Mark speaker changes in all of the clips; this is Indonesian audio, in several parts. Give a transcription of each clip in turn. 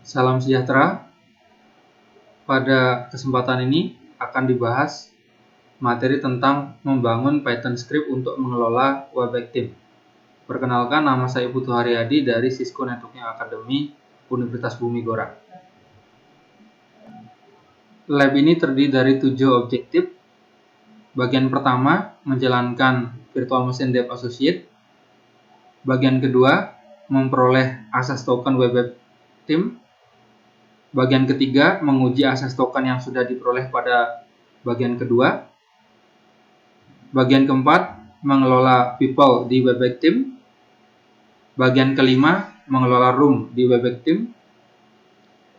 Speaker 1: Salam sejahtera. Pada kesempatan ini akan dibahas materi tentang membangun Python script untuk mengelola Webex Team. Perkenalkan, nama saya Putu Haryadi dari Cisco Networking Academy Universitas Bumi Gora. Lab ini terdiri dari 7 objektif. Bagian pertama, menjalankan Virtual Machine Dev Associate. Bagian kedua, memperoleh akses token Webex Team. Bagian ketiga, menguji akses token yang sudah diperoleh pada bagian kedua. Bagian keempat, mengelola people di Webex Team. Bagian kelima, mengelola room di Webex Team.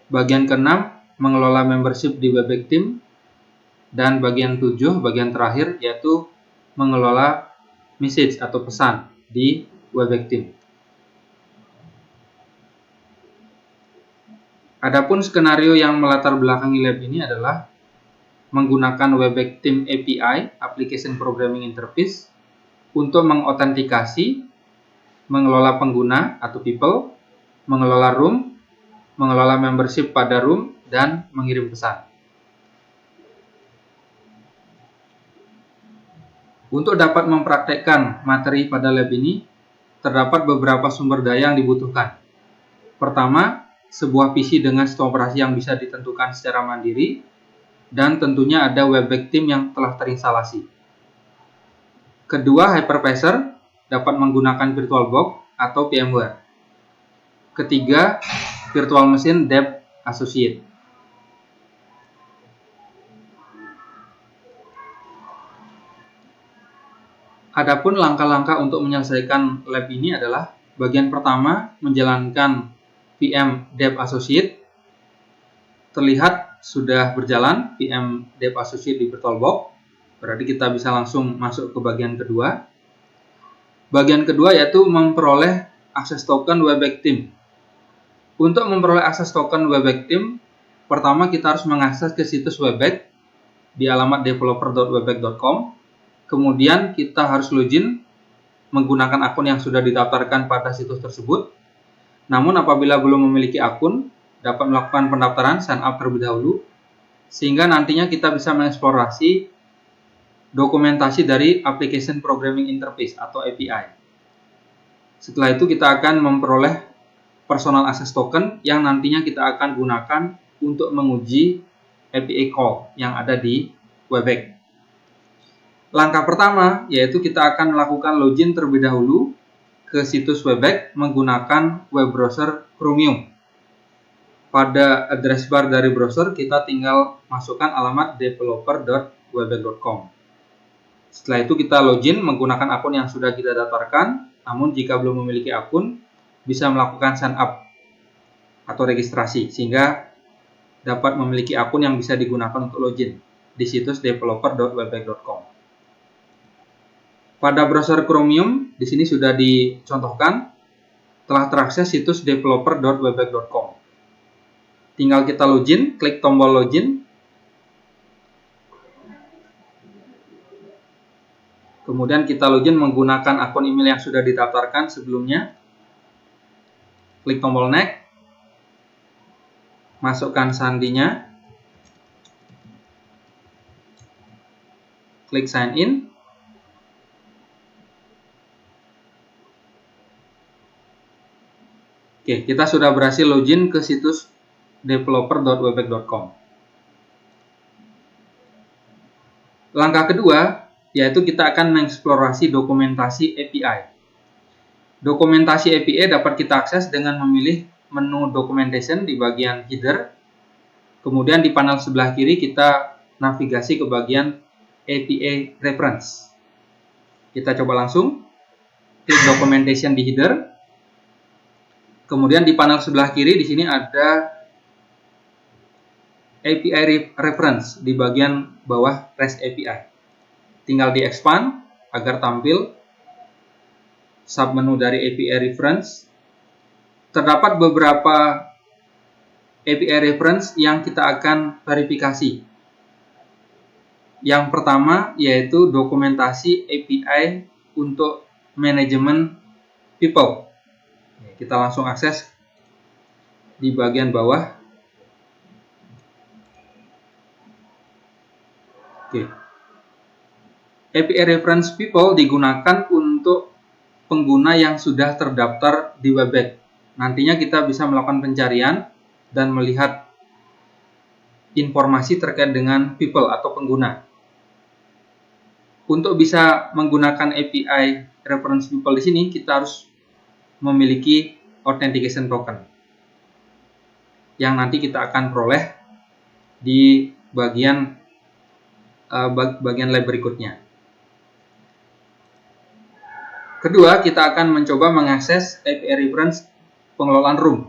Speaker 1: Bagian keenam, mengelola membership di Webex Team. Dan bagian bagian terakhir, yaitu mengelola message atau pesan di Webex Team. Adapun skenario yang melatar belakangi lab ini adalah menggunakan Webex Team API, Application Programming Interface, untuk mengautentikasi, mengelola pengguna atau people, mengelola room, mengelola membership pada room, dan mengirim pesan. Untuk dapat mempraktekkan materi pada lab ini, terdapat beberapa sumber daya yang dibutuhkan. Pertama, sebuah PC dengan sistem operasi yang bisa ditentukan secara mandiri, dan tentunya ada Webex Team yang telah terinstalasi. Kedua, hypervisor dapat menggunakan VirtualBox atau VMware. Ketiga, Virtual Machine Dev Associate. Adapun langkah-langkah untuk menyelesaikan lab ini adalah bagian pertama, menjalankan VM Dev Associate. Terlihat sudah berjalan VM Dev Associate di VirtualBox. Berarti kita bisa langsung masuk ke bagian kedua. Bagian kedua yaitu memperoleh akses token Webex Team. Untuk memperoleh akses token Webex Team, pertama kita harus mengakses ke situs Webex di alamat developer.webex.com. Kemudian kita harus login menggunakan akun yang sudah didaftarkan pada situs tersebut. Namun apabila belum memiliki akun, dapat melakukan pendaftaran sign up terlebih dahulu, sehingga nantinya kita bisa mengeksplorasi dokumentasi dari Application Programming Interface atau API. Setelah itu kita akan memperoleh personal access token yang nantinya kita akan gunakan untuk menguji API call yang ada di Webex. Langkah pertama yaitu kita akan melakukan login terlebih dahulu ke situs Webex menggunakan web browser Chromium. Pada address bar dari browser kita tinggal masukkan alamat developer.webex.com. Setelah itu kita login menggunakan akun yang sudah kita daftarkan. Namun jika belum memiliki akun, bisa melakukan sign up atau registrasi sehingga dapat memiliki akun yang bisa digunakan untuk login di situs developer.webex.com. Pada browser Chromium, di sini sudah dicontohkan telah terakses situs developer.webex.com. Tinggal kita login, klik tombol login. Kemudian kita login menggunakan akun email yang sudah didaftarkan sebelumnya. Klik tombol next. Masukkan sandinya. Klik sign in. Oke, kita sudah berhasil login ke situs developer.webex.com. Langkah kedua, yaitu kita akan mengeksplorasi dokumentasi API. Dokumentasi API dapat kita akses dengan memilih menu Documentation di bagian header. Kemudian di panel sebelah kiri kita navigasi ke bagian API Reference. Kita coba langsung klik Documentation di header. Kemudian di panel sebelah kiri di sini ada API Reference di bagian bawah REST API. Tinggal di expand agar tampil submenu dari API Reference. Terdapat beberapa API Reference yang kita akan verifikasi. Yang pertama yaitu dokumentasi API untuk manajemen people. Kita langsung akses di bagian bawah. Oke. API reference people digunakan untuk pengguna yang sudah terdaftar di Webex. Nantinya kita bisa melakukan pencarian dan melihat informasi terkait dengan people atau pengguna. Untuk bisa menggunakan API reference people di sini, kita harus memiliki authentication token yang nanti kita akan peroleh di bagian lab berikutnya. Kedua, kita akan mencoba mengakses API reference pengelolaan room.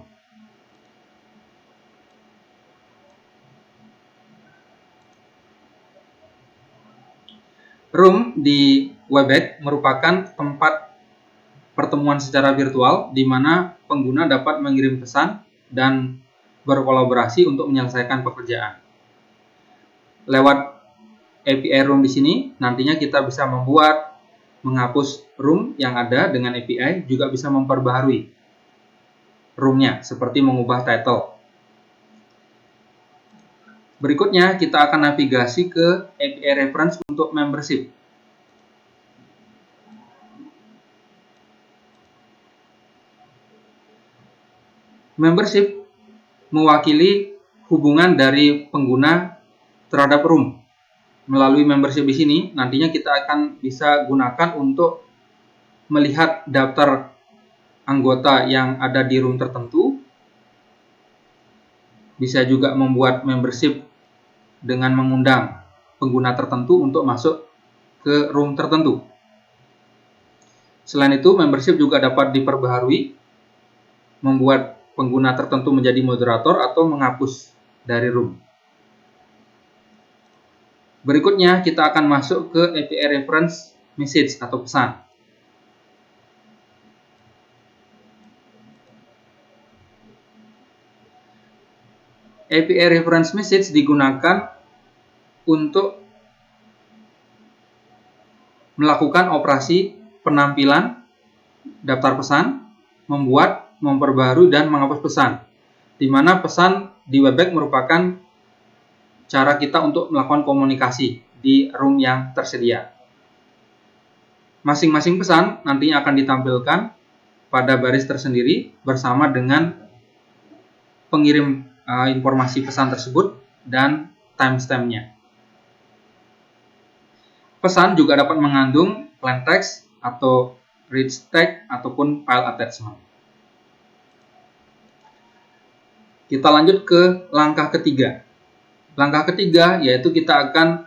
Speaker 1: Room di Webex merupakan tempat pertemuan secara virtual di mana pengguna dapat mengirim pesan dan berkolaborasi untuk menyelesaikan pekerjaan. Lewat API room di sini, nantinya kita bisa membuat, menghapus room yang ada dengan API, juga bisa memperbaharui roomnya, seperti mengubah title. Berikutnya, kita akan navigasi ke API reference untuk membership. Membership mewakili hubungan dari pengguna terhadap room. Melalui membership di sini, nantinya kita akan bisa gunakan untuk melihat daftar anggota yang ada di room tertentu. Bisa juga membuat membership dengan mengundang pengguna tertentu untuk masuk ke room tertentu. Selain itu, membership juga dapat diperbaharui, membuat pengguna tertentu menjadi moderator atau menghapus dari room. Berikutnya, kita akan masuk ke API reference message atau pesan. API reference message digunakan untuk melakukan operasi penampilan daftar pesan, membuat, memperbarui, dan menghapus pesan. Di mana pesan di Webex merupakan cara kita untuk melakukan komunikasi di room yang tersedia. Masing-masing pesan nantinya akan ditampilkan pada baris tersendiri bersama dengan pengirim informasi pesan tersebut dan timestamp-nya. Pesan juga dapat mengandung plain text atau rich text ataupun file attachment. Kita lanjut ke langkah ketiga. Langkah ketiga yaitu kita akan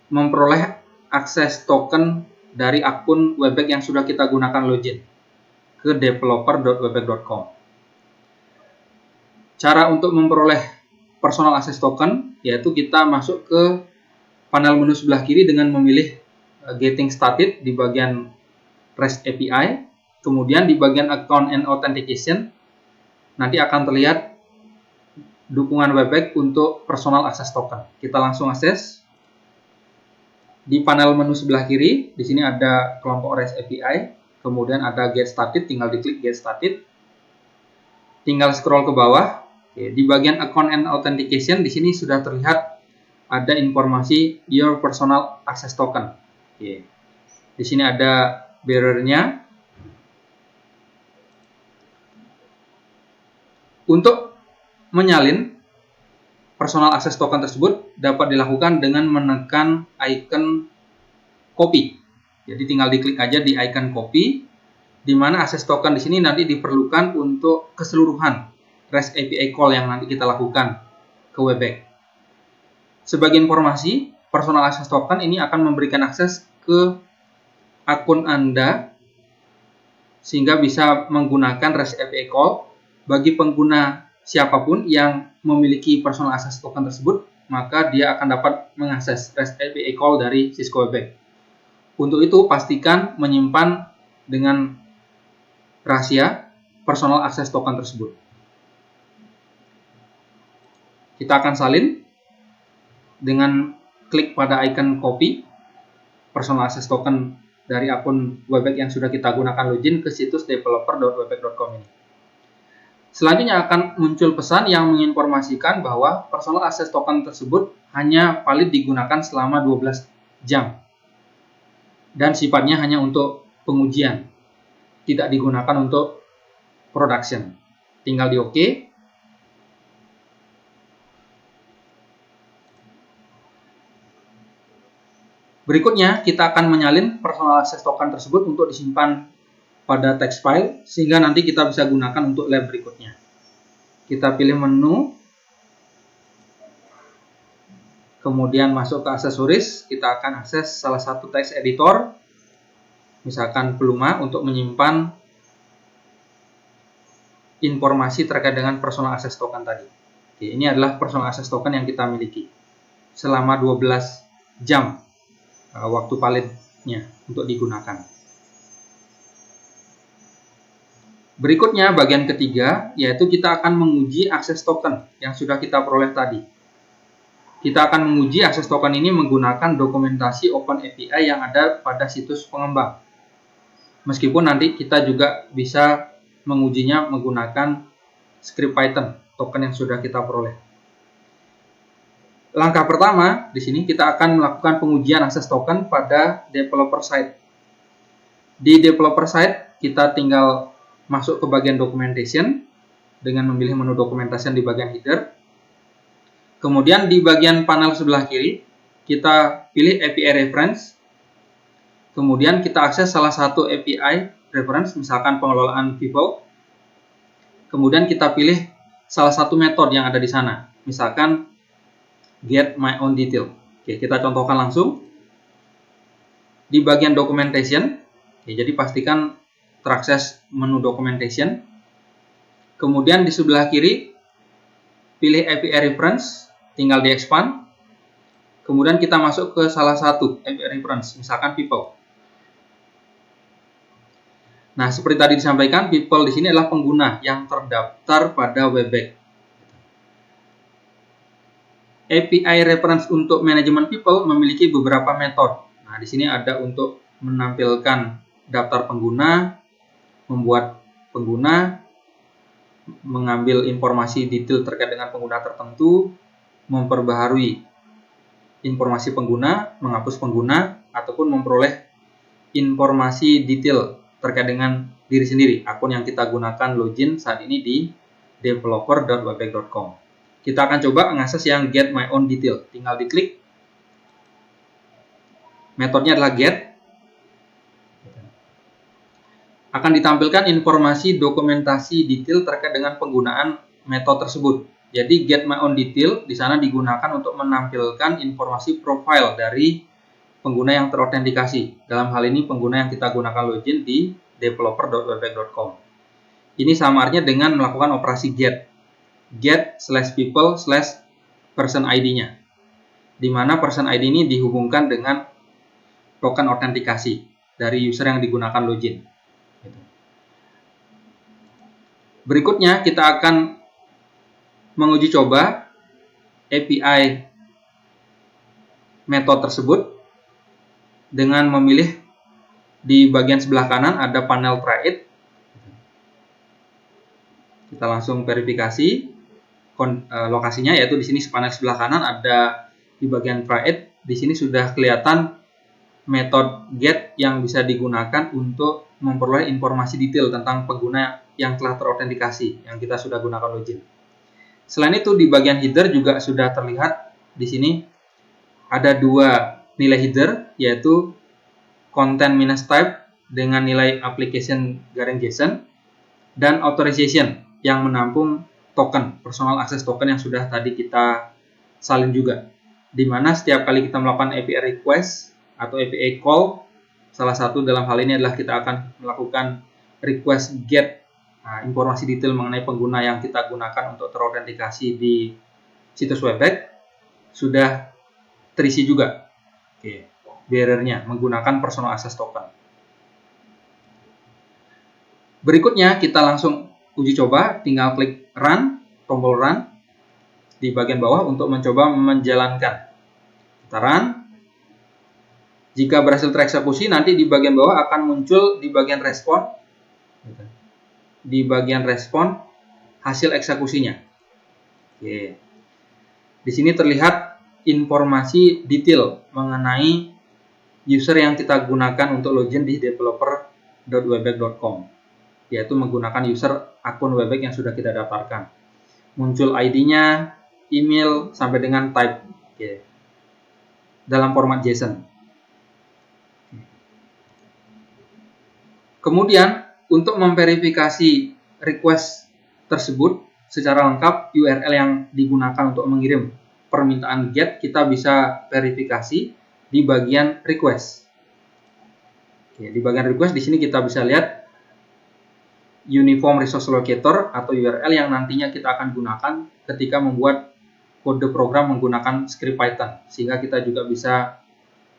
Speaker 1: memperoleh akses token dari akun Webex yang sudah kita gunakan login ke developer.webex.com. Cara untuk memperoleh personal access token yaitu kita masuk ke panel menu sebelah kiri dengan memilih Getting Started di bagian REST API. Kemudian di bagian Account and Authentication nanti akan terlihat dukungan Webex untuk personal access token. Kita langsung akses. Di panel menu sebelah kiri, di sini ada kelompok REST API, kemudian ada Get Started, tinggal diklik Get Started. Tinggal scroll ke bawah. Di bagian Account and Authentication, di sini sudah terlihat ada informasi Your Personal Access Token. Di sini ada bearer-nya. Untuk menyalin personal access token tersebut dapat dilakukan dengan menekan icon copy. Jadi tinggal diklik aja di icon copy, di mana access token di sini nanti diperlukan untuk keseluruhan REST API call yang nanti kita lakukan ke Webex. Sebagai informasi, personal access token ini akan memberikan akses ke akun Anda sehingga bisa menggunakan REST API call. Bagi pengguna siapapun yang memiliki personal access token tersebut, maka dia akan dapat mengakses REST API call dari Cisco Webex. Untuk itu, pastikan menyimpan dengan rahasia personal access token tersebut. Kita akan salin dengan klik pada icon copy personal access token dari akun Webex yang sudah kita gunakan login ke situs developer.webex.com ini. Selanjutnya akan muncul pesan yang menginformasikan bahwa personal access token tersebut hanya valid digunakan selama 12 jam. Dan sifatnya hanya untuk pengujian, tidak digunakan untuk production. Tinggal di OK. Berikutnya, kita akan menyalin personal access token tersebut untuk disimpan pada text file, sehingga nanti kita bisa gunakan untuk lab berikutnya. Kita pilih menu, kemudian masuk ke aksesoris, kita akan akses salah satu text editor, misalkan Pluma, untuk menyimpan informasi terkait dengan personal access token tadi. Oke, ini adalah personal access token yang kita miliki selama 12 jam waktu validnya untuk digunakan. Berikutnya bagian ketiga, yaitu kita akan menguji akses token yang sudah kita peroleh tadi. Kita akan menguji akses token ini menggunakan dokumentasi Open API yang ada pada situs pengembang. Meskipun nanti kita juga bisa mengujinya menggunakan script Python token yang sudah kita peroleh. Langkah pertama, di sini kita akan melakukan pengujian akses token pada developer side. Di developer side, kita tinggal masuk ke bagian documentation dengan memilih menu documentation di bagian header. Kemudian di bagian panel sebelah kiri, kita pilih API reference. Kemudian kita akses salah satu API reference, misalkan pengelolaan people. Kemudian kita pilih salah satu metode yang ada di sana, misalkan get my own detail. Oke, kita contohkan langsung. Di bagian documentation, jadi pastikan terakses menu documentation. Kemudian di sebelah kiri, pilih API reference, tinggal di expand. Kemudian kita masuk ke salah satu API reference, misalkan people. Nah, seperti tadi disampaikan, people di sini adalah pengguna yang terdaftar pada Webback. API reference untuk manajemen people memiliki beberapa metode. Nah, di sini ada untuk menampilkan daftar pengguna, membuat pengguna, mengambil informasi detail terkait dengan pengguna tertentu, memperbaharui informasi pengguna, menghapus pengguna, ataupun memperoleh informasi detail terkait dengan diri sendiri, akun yang kita gunakan login saat ini di developer.webback.com. Kita akan coba mengakses yang get my own detail. Tinggal diklik. Metodenya adalah get. Akan ditampilkan informasi dokumentasi detail terkait dengan penggunaan metode tersebut. Jadi get my own detail di sana digunakan untuk menampilkan informasi profile dari pengguna yang terautentikasi. Dalam hal ini pengguna yang kita gunakan login di developer.webback.com. Ini sama artinya dengan melakukan operasi get /people/person ID-nya. Di mana person ID ini dihubungkan dengan token autentikasi dari user yang digunakan login. Berikutnya kita akan menguji coba API metode tersebut dengan memilih di bagian sebelah kanan ada panel try it. Kita langsung verifikasi lokasinya, yaitu di sini panel sebelah kanan ada di bagian try it. Di sini sudah kelihatan metode get yang bisa digunakan untuk memperoleh informasi detail tentang pengguna yang telah terautentikasi yang kita sudah gunakan login. Selain itu di bagian header juga sudah terlihat di sini ada dua nilai header, yaitu content-type dengan nilai application-JSON dan authorization yang menampung token, personal access token yang sudah tadi kita salin juga. Di mana setiap kali kita melakukan API request atau API call, salah satu dalam hal ini adalah kita akan melakukan request get informasi detail mengenai pengguna yang kita gunakan untuk terautentikasi di situs Webback, sudah terisi juga barrier-nya menggunakan personal access token. Berikutnya kita langsung uji coba, tinggal klik run, tombol run di bagian bawah untuk mencoba menjalankan. Kita run. Jika berhasil tereksekusi, nanti di bagian bawah akan muncul di bagian respon. Di bagian respon hasil eksekusinya. Oke. Di sini terlihat informasi detail mengenai user yang kita gunakan untuk login di developer.webpack.com, yaitu menggunakan user akun Webpack yang sudah kita daftarkan. Muncul ID-nya, email, sampai dengan type. Oke. Dalam format JSON. Kemudian, untuk memverifikasi request tersebut secara lengkap, URL yang digunakan untuk mengirim permintaan GET kita bisa verifikasi di bagian request. Oke, di bagian request di sini kita bisa lihat Uniform Resource Locator atau URL yang nantinya kita akan gunakan ketika membuat kode program menggunakan script Python, sehingga kita juga bisa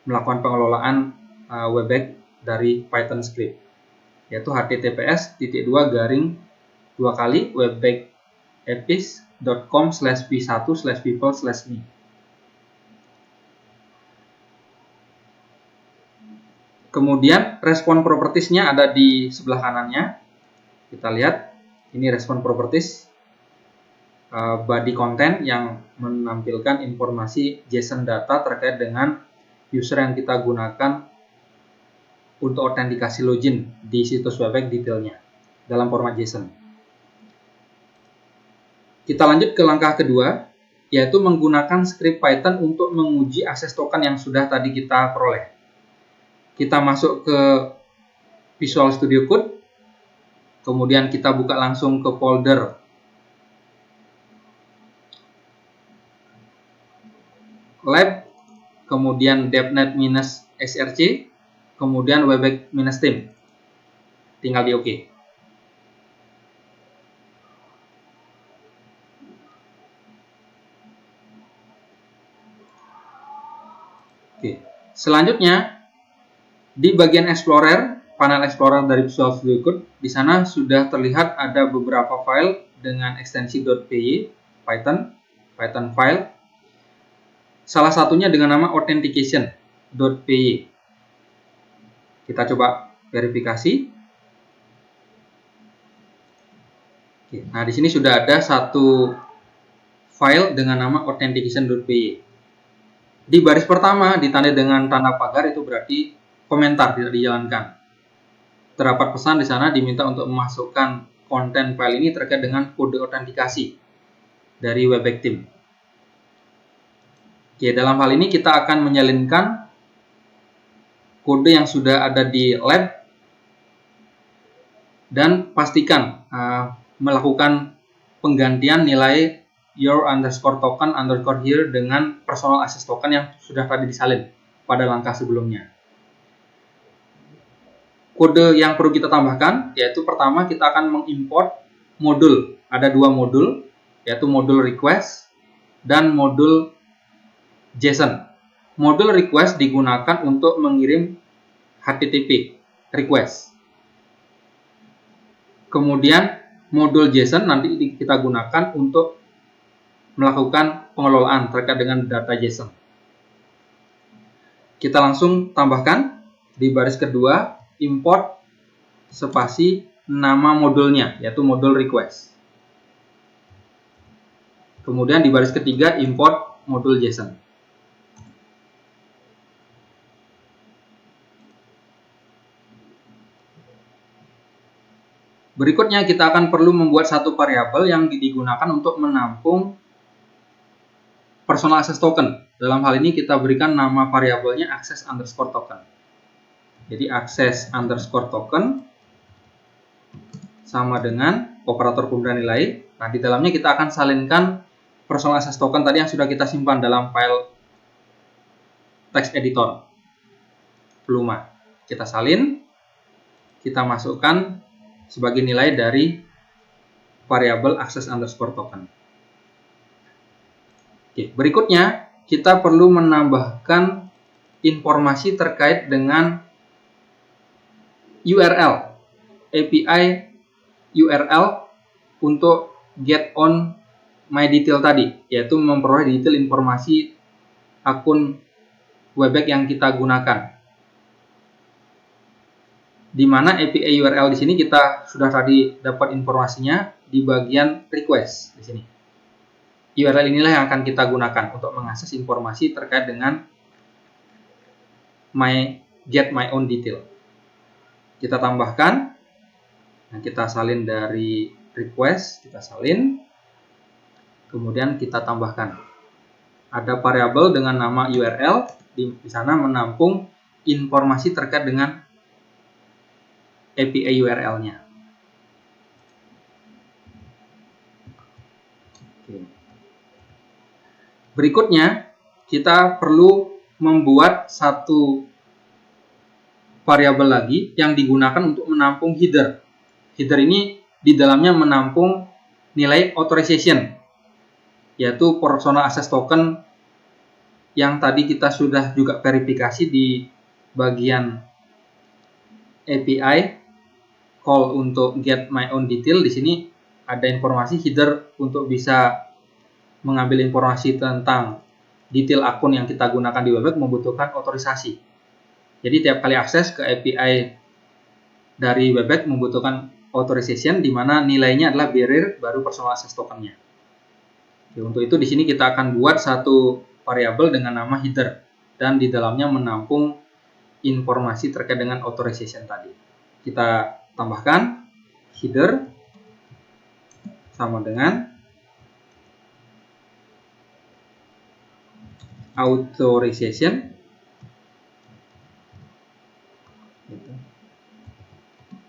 Speaker 1: melakukan pengelolaan Webpack dari Python script, yaitu https://webpackapis.com/p1/people/me. Kemudian respon propertiesnya ada di sebelah kanannya. Kita lihat, ini respon properties body content yang menampilkan informasi JSON data terkait dengan user yang kita gunakan untuk autentikasi login di situs Webpack detailnya dalam format JSON. Kita lanjut ke langkah kedua, yaitu menggunakan script Python untuk menguji akses token yang sudah tadi kita peroleh. Kita masuk ke Visual Studio Code, kemudian kita buka langsung ke folder lab, kemudian devnet-src, kemudian webpack-team. Tinggal di OK. Oke. Selanjutnya, di bagian Explorer, panel Explorer dari Visual Studio Code, di sana sudah terlihat ada beberapa file dengan ekstensi .py, Python file. Salah satunya dengan nama authentication.py. Kita coba verifikasi. Oke, nah, di sini sudah ada satu file dengan nama authentication.py. Di baris pertama ditandai dengan tanda pagar, itu berarti komentar tidak dijalankan. Terdapat pesan di sana diminta untuk memasukkan konten file ini terkait dengan kode autentikasi dari Webpack Team. Oke, dalam hal ini kita akan menyalinkan kode yang sudah ada di lab dan pastikan melakukan penggantian nilai your underscore token underscore here dengan personal access token yang sudah tadi disalin pada langkah sebelumnya. Kode yang perlu kita tambahkan, yaitu pertama kita akan mengimport modul. Ada dua modul, yaitu modul request dan modul JSON. Modul request digunakan untuk mengirim HTTP request. Kemudian modul JSON nanti kita gunakan untuk melakukan pengelolaan terkait dengan data JSON. Kita langsung tambahkan di baris kedua, import spasi nama modulnya, yaitu modul request. Kemudian di baris ketiga, import modul JSON. Berikutnya kita akan perlu membuat satu variabel yang digunakan untuk menampung personal access token. Dalam hal ini kita berikan nama variabelnya access underscore token. Jadi access underscore token sama dengan operator pemberian nilai. Nah, di dalamnya kita akan salinkan personal access token tadi yang sudah kita simpan dalam file text editor Pluma. Kita salin, kita masukkan sebagai nilai dari variabel access underscore token. Oke, berikutnya kita perlu menambahkan informasi terkait dengan URL, API URL untuk get on my detail tadi, yaitu memperoleh detail informasi akun Webpack yang kita gunakan. di mana API URL di sini kita sudah tadi dapat informasinya di bagian request di sini. URL inilah yang akan kita gunakan untuk mengakses informasi terkait dengan get my own detail. Kita tambahkan, nah kita salin dari request, kita salin, kemudian kita tambahkan. Ada variabel dengan nama URL, di sana menampung informasi terkait dengan API URL-nya. Berikutnya, kita perlu membuat satu variabel lagi yang digunakan untuk menampung header. Header ini di dalamnya menampung nilai authorization, yaitu personal access token yang tadi kita sudah juga verifikasi di bagian API call untuk get my own detail. Di sini ada informasi header untuk bisa mengambil informasi tentang detail akun yang kita gunakan di webback membutuhkan otorisasi. Jadi tiap kali akses ke API dari webback membutuhkan authorization, di mana nilainya adalah bearer baru personal access tokennya. Oke, untuk itu di sini kita akan buat satu variabel dengan nama header dan di dalamnya menampung informasi terkait dengan authorization tadi. Kita tambahkan header sama dengan authorization,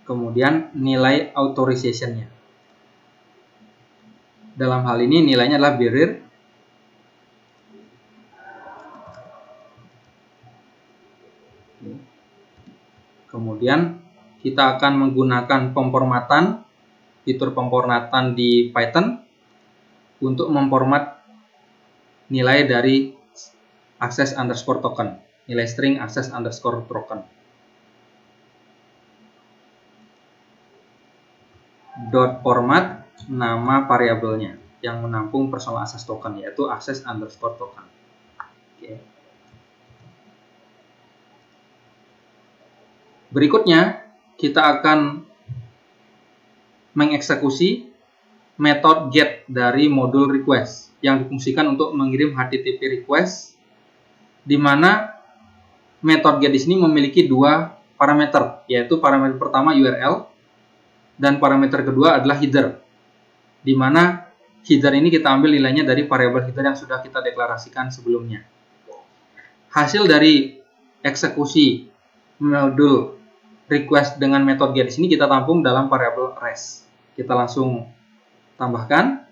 Speaker 1: kemudian nilai authorization-nya. Dalam hal ini nilainya adalah bearer. Kemudian kita akan menggunakan pemformatan, fitur pemformatan di Python untuk memformat nilai dari access underscore token, nilai string access underscore token. Dot format nama variabelnya yang menampung personal access token, yaitu access underscore token. Oke. Berikutnya kita akan mengeksekusi metode get dari modul request yang difungsikan untuk mengirim HTTP request, di mana metode get di sini memiliki dua parameter, yaitu parameter pertama URL dan parameter kedua adalah header, di mana header ini kita ambil nilainya dari variabel header yang sudah kita deklarasikan sebelumnya. Hasil dari eksekusi modul request dengan metode get di sini kita tampung dalam variabel res. Kita langsung tambahkan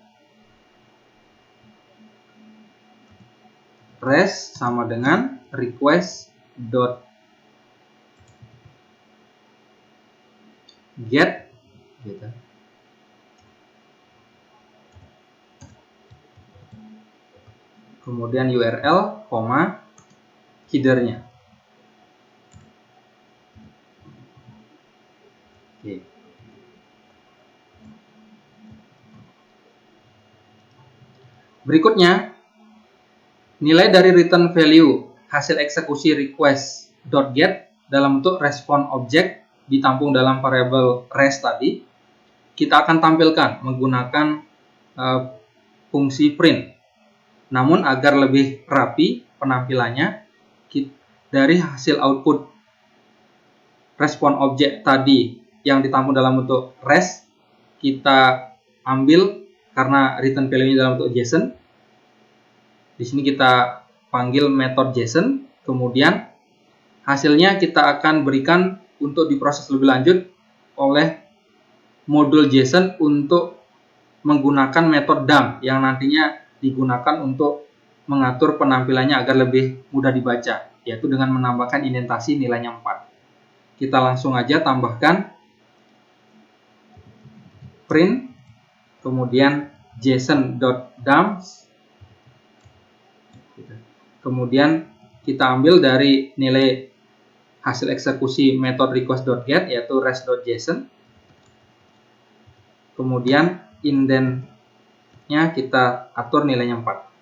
Speaker 1: res sama dengan request dot get gitu. Kemudian URL, headernya. Oke. Berikutnya, nilai dari return value hasil eksekusi request.get dalam bentuk respon object ditampung dalam variabel res tadi, kita akan tampilkan menggunakan fungsi print. Namun agar lebih rapi penampilannya, dari hasil output respon objek tadi yang ditampung dalam bentuk res, kita ambil karena return value-nya dalam bentuk JSON. Di sini kita panggil metode JSON, kemudian hasilnya kita akan berikan untuk diproses lebih lanjut oleh modul JSON untuk menggunakan metode dump yang nantinya digunakan untuk mengatur penampilannya agar lebih mudah dibaca, yaitu dengan menambahkan indentasi nilainya 4. Kita langsung aja tambahkan print, kemudian json.dump, kemudian kita ambil dari nilai hasil eksekusi metode request.get yaitu res.json, kemudian indentnya kita atur nilainya 4.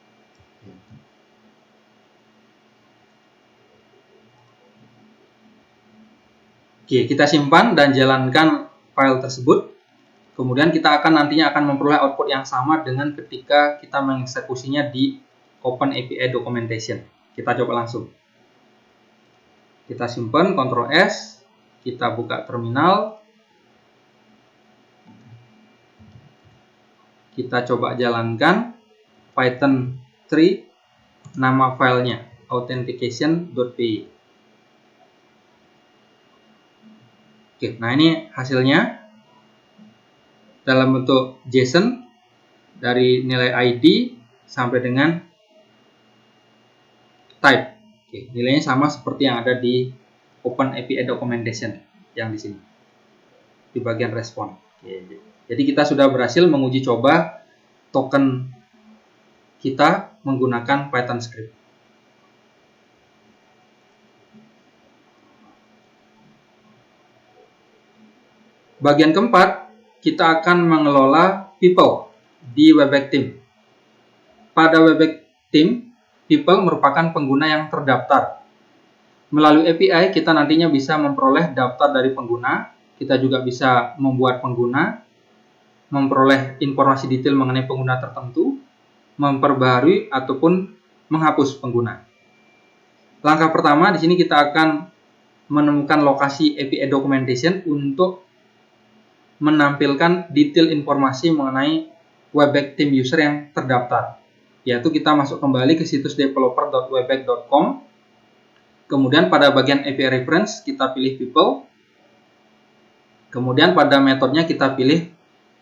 Speaker 1: Oke, kita simpan dan jalankan file tersebut. Kemudian kita nantinya akan memperoleh output yang sama dengan ketika kita mengeksekusinya di OpenAPI Documentation. Kita coba langsung. Kita simpan, Ctrl S, kita buka terminal. Kita coba jalankan Python 3, nama filenya authentication.py. Oke, nah ini hasilnya dalam bentuk JSON dari nilai ID sampai dengan type. Oke, nilainya sama seperti yang ada di OpenAPI Documentation yang di sini di bagian respon. Oke, jadi kita sudah berhasil menguji coba token kita menggunakan Python script. Bagian keempat, kita akan mengelola people di Webpack Team. Pada Webpack Team, people merupakan pengguna yang terdaftar. Melalui API, kita nantinya bisa memperoleh daftar dari pengguna. Kita juga bisa membuat pengguna, memperoleh informasi detail mengenai pengguna tertentu, memperbaharui ataupun menghapus pengguna. Langkah pertama, di sini kita akan menemukan lokasi API Documentation untuk menampilkan detail informasi mengenai Webpack Team user yang terdaftar. Yaitu kita masuk kembali ke situs developer.webpack.com. Kemudian pada bagian API Reference kita pilih People. Kemudian pada metodenya kita pilih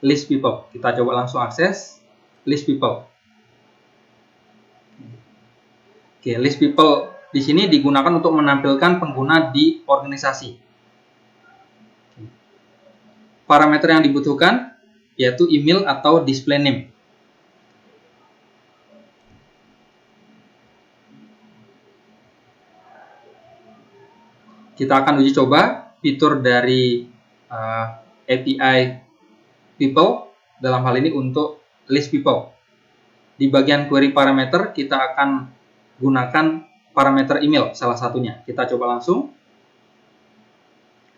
Speaker 1: List People. Kita coba langsung akses List People. Oke, List People di sini digunakan untuk menampilkan pengguna di organisasi. Parameter yang dibutuhkan yaitu email atau display name. Kita akan uji coba fitur dari API people dalam hal ini untuk list people. Di bagian query parameter kita akan gunakan parameter email salah satunya. Kita coba langsung.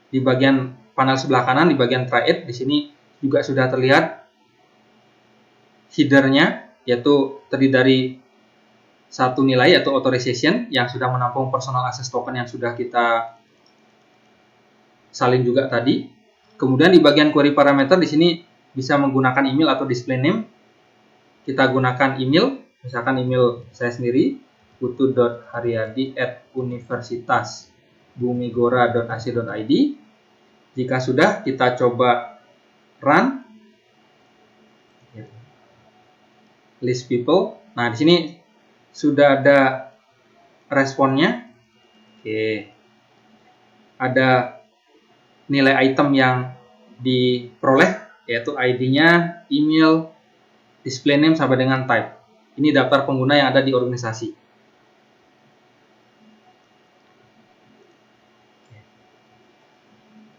Speaker 1: Di bagian panel sebelah kanan di bagian try it, di sini juga sudah terlihat header-nya, yaitu terdiri dari satu nilai yaitu authorization yang sudah menampung personal access token yang sudah kita salin juga tadi. Kemudian di bagian query parameter di sini bisa menggunakan email atau display name. Kita gunakan email, misalkan email saya sendiri putu.haryadi@universitasbumigora.ac.id. Jika sudah, kita coba run list people. Nah, di sini sudah ada responnya. Oke. Ada nilai item yang diperoleh, yaitu ID-nya, email, display name sampai dengan type. Ini daftar pengguna yang ada di organisasi.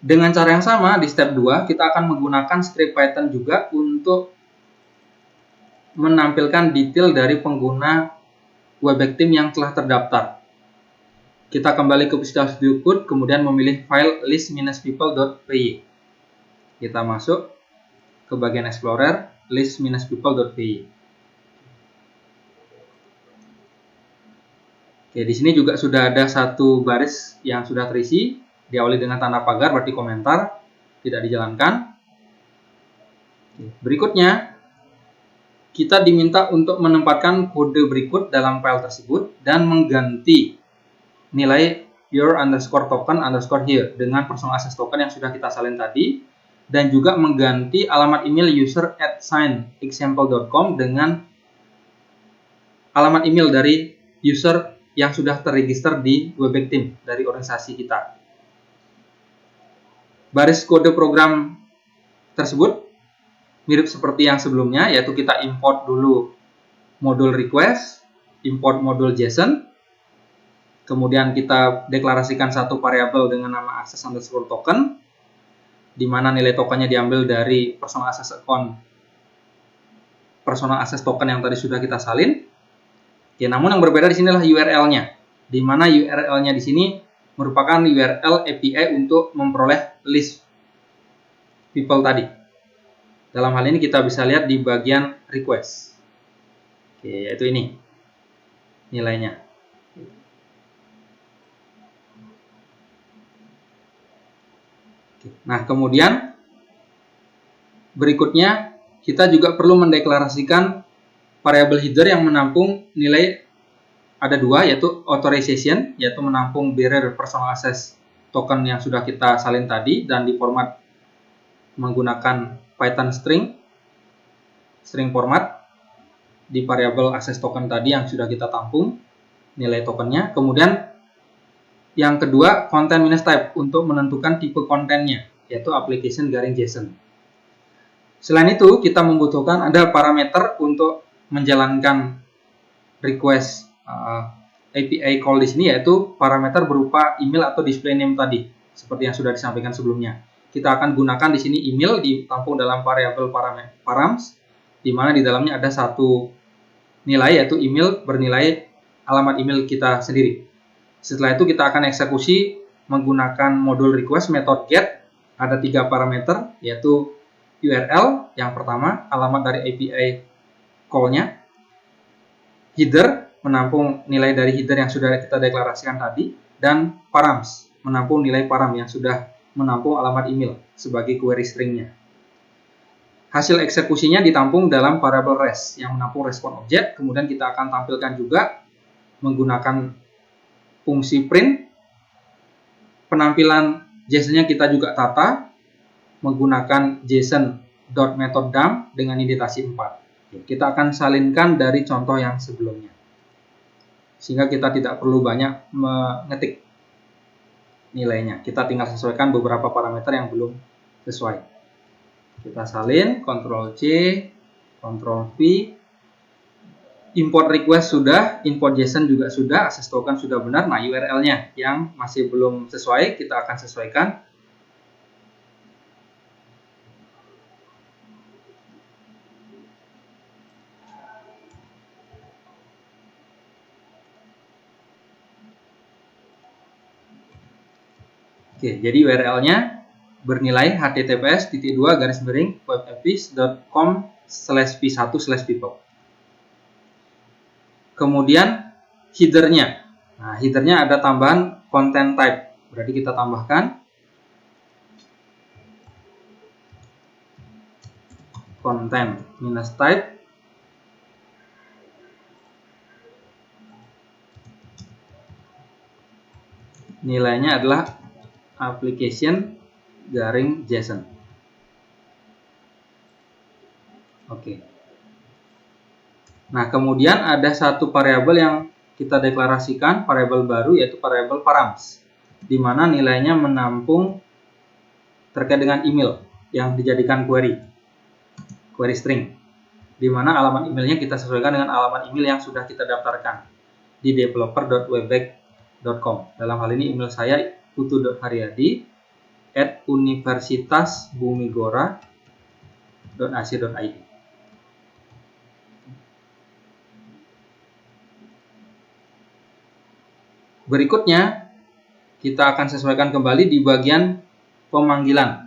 Speaker 1: Dengan cara yang sama, di step 2, kita akan menggunakan script Python juga untuk menampilkan detail dari pengguna Webpack Team yang telah terdaftar. Kita kembali ke Visual Studio Code, kemudian memilih file list-people.py. Kita masuk ke bagian Explorer, list-people.py. Oke, di sini juga sudah ada satu baris yang sudah terisi. Diawali dengan tanda pagar, berarti komentar, tidak dijalankan. Berikutnya, kita diminta untuk menempatkan kode berikut dalam file tersebut dan mengganti nilai your underscore token underscore here dengan personal access token yang sudah kita salin tadi, dan juga mengganti alamat email user@signexample.com dengan alamat email dari user yang sudah terregister di Webpack Team dari organisasi kita. Baris kode program tersebut mirip seperti yang sebelumnya, yaitu kita import dulu modul request, import modul JSON, kemudian kita deklarasikan satu variabel dengan nama access underscore token, di mana nilai tokennya diambil dari personal access account, personal access token yang tadi sudah kita salin. Oke, namun yang berbeda di sinilah URL-nya, di mana URL-nya di sini merupakan URL API untuk memperoleh list people tadi. Dalam hal ini kita bisa lihat di bagian request. Oke, yaitu ini nilainya. Nah, kemudian berikutnya kita juga perlu mendeklarasikan variabel header yang menampung nilai ada dua, yaitu authorization, yaitu menampung bearer personal access token yang sudah kita salin tadi dan diformat menggunakan Python string format di variabel access token tadi yang sudah kita tampung nilai tokennya. Kemudian yang kedua, content minus type untuk menentukan tipe kontennya, yaitu application garing JSON. Selain itu, kita membutuhkan ada parameter untuk menjalankan request API call di sini, yaitu parameter berupa email atau display name tadi, seperti yang sudah disampaikan sebelumnya. Kita akan gunakan di sini email ditampung dalam variabel params, di mana di dalamnya ada satu nilai, yaitu email bernilai alamat email kita sendiri. Setelah itu kita akan eksekusi menggunakan modul request method get. Ada 3 parameter, yaitu URL yang pertama, alamat dari API call-nya, header menampung nilai dari header yang sudah kita deklarasikan tadi, dan params menampung nilai param yang sudah menampung alamat email sebagai query string-nya. Hasil eksekusinya ditampung dalam variabel res yang menampung respon object. Kemudian kita akan tampilkan juga menggunakan fungsi print. Penampilan JSON-nya kita juga tata menggunakan json.methoddump dengan indentasi 4. Kita akan salinkan dari contoh yang sebelumnya, sehingga kita tidak perlu banyak mengetik nilainya. Kita tinggal sesuaikan beberapa parameter yang belum sesuai. Kita salin, Ctrl C, Ctrl V. Import request sudah, import JSON juga sudah, access token sudah benar. Nah, URL-nya yang masih belum sesuai, kita akan sesuaikan. Oke, jadi URL-nya bernilai https://webapps.com/v1/people. Kemudian header-nya. Nah, header-nya ada tambahan content type. Berarti kita tambahkan content minus type nilainya adalah application garing JSON. Oke. Nah, kemudian ada satu variabel yang kita deklarasikan, variabel baru, yaitu variabel params, di mana nilainya menampung terkait dengan email yang dijadikan query string, di mana alamat emailnya kita sesuaikan dengan alamat email yang sudah kita daftarkan di developer.webback.com. Dalam hal ini email saya putu.haryadi@universitasbumigora.ac.id. Berikutnya, kita akan sesuaikan kembali di bagian pemanggilan.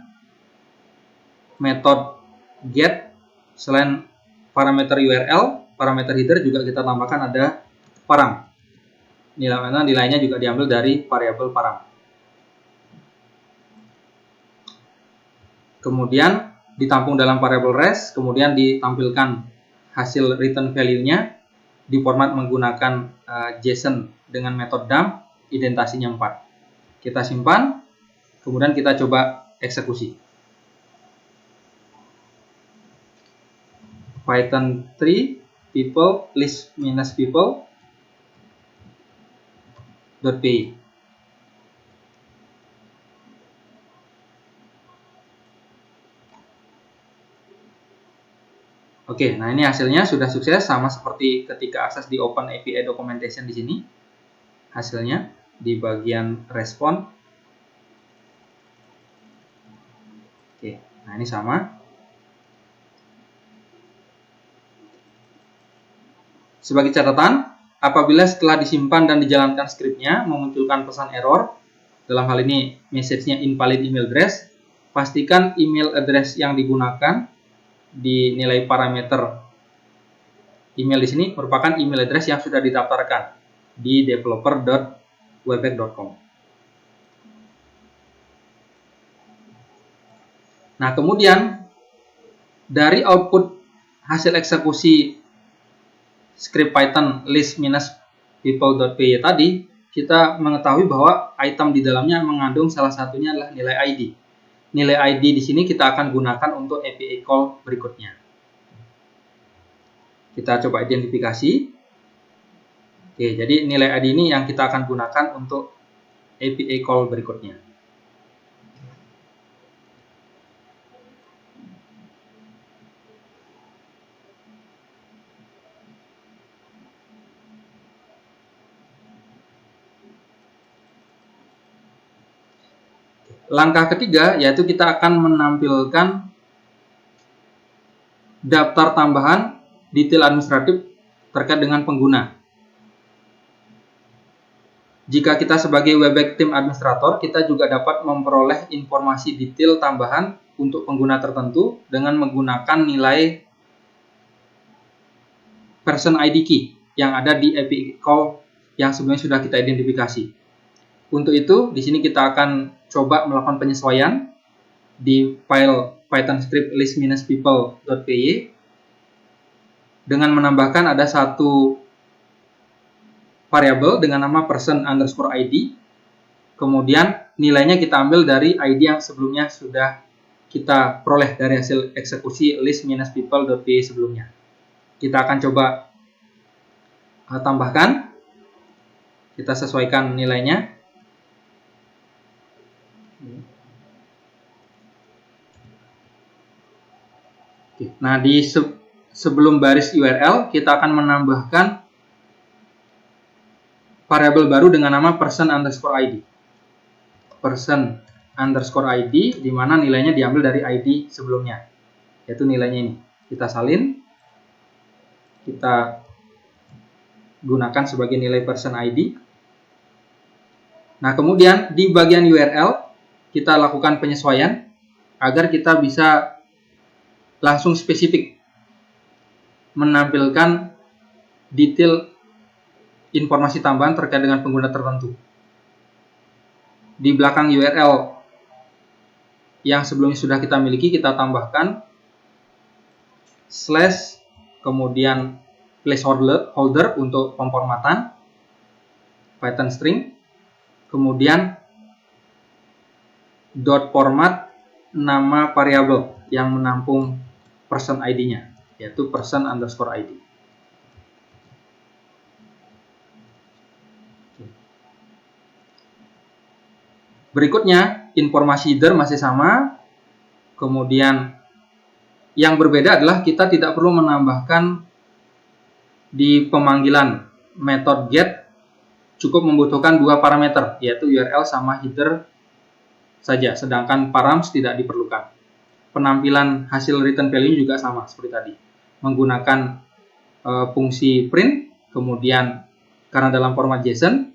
Speaker 1: Metode get, selain parameter URL, parameter header juga kita tambahkan ada param. Nilainya juga diambil dari variabel param. Kemudian ditampung dalam variabel res, kemudian ditampilkan hasil return value-nya di format menggunakan JSON dengan metode dump, indentasinya 4. Kita simpan, kemudian kita coba eksekusi. Python 3 people list minus people .py. Oke, nah ini hasilnya sudah sukses, sama seperti ketika akses di Open API Documentation di sini. Hasilnya di bagian respon. Oke, nah ini sama. Sebagai catatan, apabila setelah disimpan dan dijalankan skripnya memunculkan pesan error, dalam hal ini message-nya invalid email address, pastikan email address yang digunakan di nilai parameter email di sini merupakan email address yang sudah didaftarkan di developer.webpack.com. Nah, kemudian dari output hasil eksekusi script Python list-people.py tadi, kita mengetahui bahwa item di dalamnya mengandung salah satunya adalah nilai ID. Nilai ID di sini kita akan gunakan untuk API call berikutnya. Kita coba identifikasi. Oke, jadi nilai ID ini yang kita akan gunakan untuk API call berikutnya. Langkah ketiga yaitu kita akan menampilkan daftar tambahan detail administratif terkait dengan pengguna. Jika kita sebagai Webpack Team Administrator, kita juga dapat memperoleh informasi detail tambahan untuk pengguna tertentu dengan menggunakan nilai person ID key yang ada di API call yang sebelumnya sudah kita identifikasi. Untuk itu, di sini kita akan coba melakukan penyesuaian di file Python script list-people.py dengan menambahkan ada satu variabel dengan nama person_id. Kemudian nilainya kita ambil dari ID yang sebelumnya sudah kita peroleh dari hasil eksekusi list-people.py sebelumnya. Kita akan coba tambahkan. Kita sesuaikan nilainya. Nah, di sebelum baris URL kita akan menambahkan variabel baru dengan nama person_id. Person_id di mana nilainya diambil dari ID sebelumnya, yaitu nilainya ini. Kita salin, kita gunakan sebagai nilai person ID. Nah, kemudian di bagian URL kita lakukan penyesuaian agar kita bisa langsung spesifik menampilkan detail informasi tambahan terkait dengan pengguna tertentu. Di belakang URL yang sebelumnya sudah kita miliki, kita tambahkan slash, kemudian placeholder untuk pemformatan Python string, kemudian dot format nama variabel yang menampung person ID-nya, yaitu person_id. Berikutnya, informasi header masih sama. Kemudian yang berbeda adalah kita tidak perlu menambahkan di pemanggilan method get, cukup membutuhkan dua parameter, yaitu URL sama header saja, sedangkan params tidak diperlukan. Penampilan hasil return value juga sama seperti tadi, menggunakan fungsi print, kemudian karena dalam format JSON,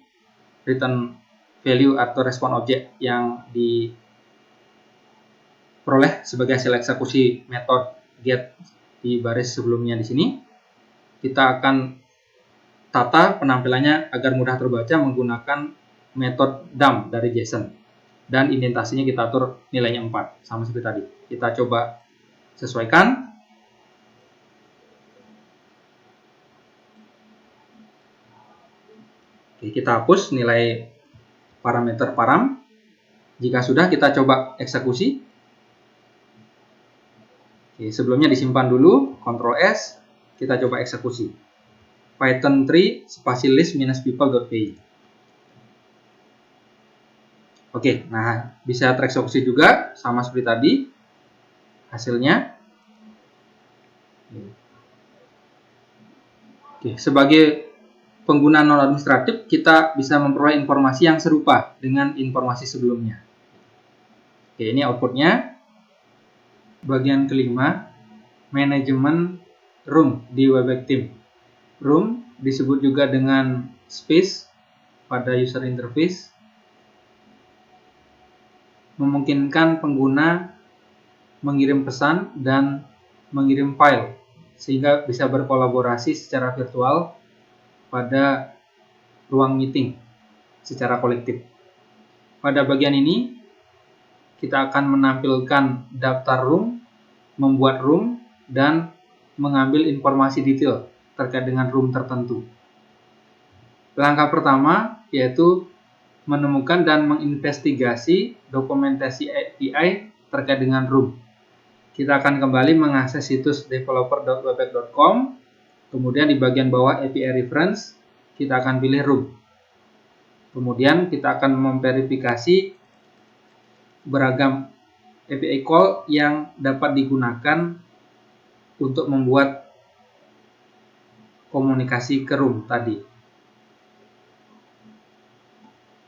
Speaker 1: return value atau respon objek yang diperoleh sebagai hasil eksekusi method get di baris sebelumnya di sini, kita akan tata penampilannya agar mudah terbaca menggunakan metode dump dari JSON. Dan indentasinya kita atur nilainya 4, sama seperti tadi. Kita coba sesuaikan. Oke, kita hapus nilai parameter param. Jika sudah, kita coba eksekusi. Oke, sebelumnya disimpan dulu, Ctrl S, kita coba eksekusi. Python 3 spasi list-people.py. Oke, nah bisa tereksekusi juga sama seperti tadi hasilnya. Oke, sebagai pengguna non administratif kita bisa memperoleh informasi yang serupa dengan informasi sebelumnya. Oke, ini outputnya. Bagian kelima, manajemen room di Webpack Team. Room disebut juga dengan space pada user interface. memungkinkan pengguna mengirim pesan dan mengirim file, sehingga bisa berkolaborasi secara virtual pada ruang meeting secara kolektif. Pada bagian ini, kita akan menampilkan daftar room, membuat room, dan mengambil informasi detail terkait dengan room tertentu. Langkah pertama yaitu menemukan dan menginvestigasi dokumentasi API terkait dengan room. Kita akan kembali mengakses situs developer.webpack.com, kemudian di bagian bawah API reference, kita akan pilih room. Kemudian kita akan memverifikasi beragam API call yang dapat digunakan untuk membuat komunikasi ke room tadi.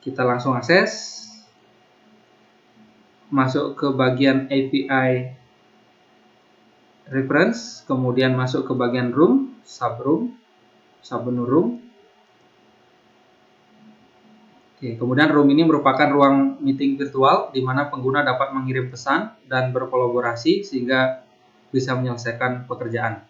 Speaker 1: Kita langsung akses, masuk ke bagian API reference, kemudian masuk ke bagian room, submenu room. Oke, kemudian room ini merupakan ruang meeting virtual di mana pengguna dapat mengirim pesan dan berkolaborasi sehingga bisa menyelesaikan pekerjaan.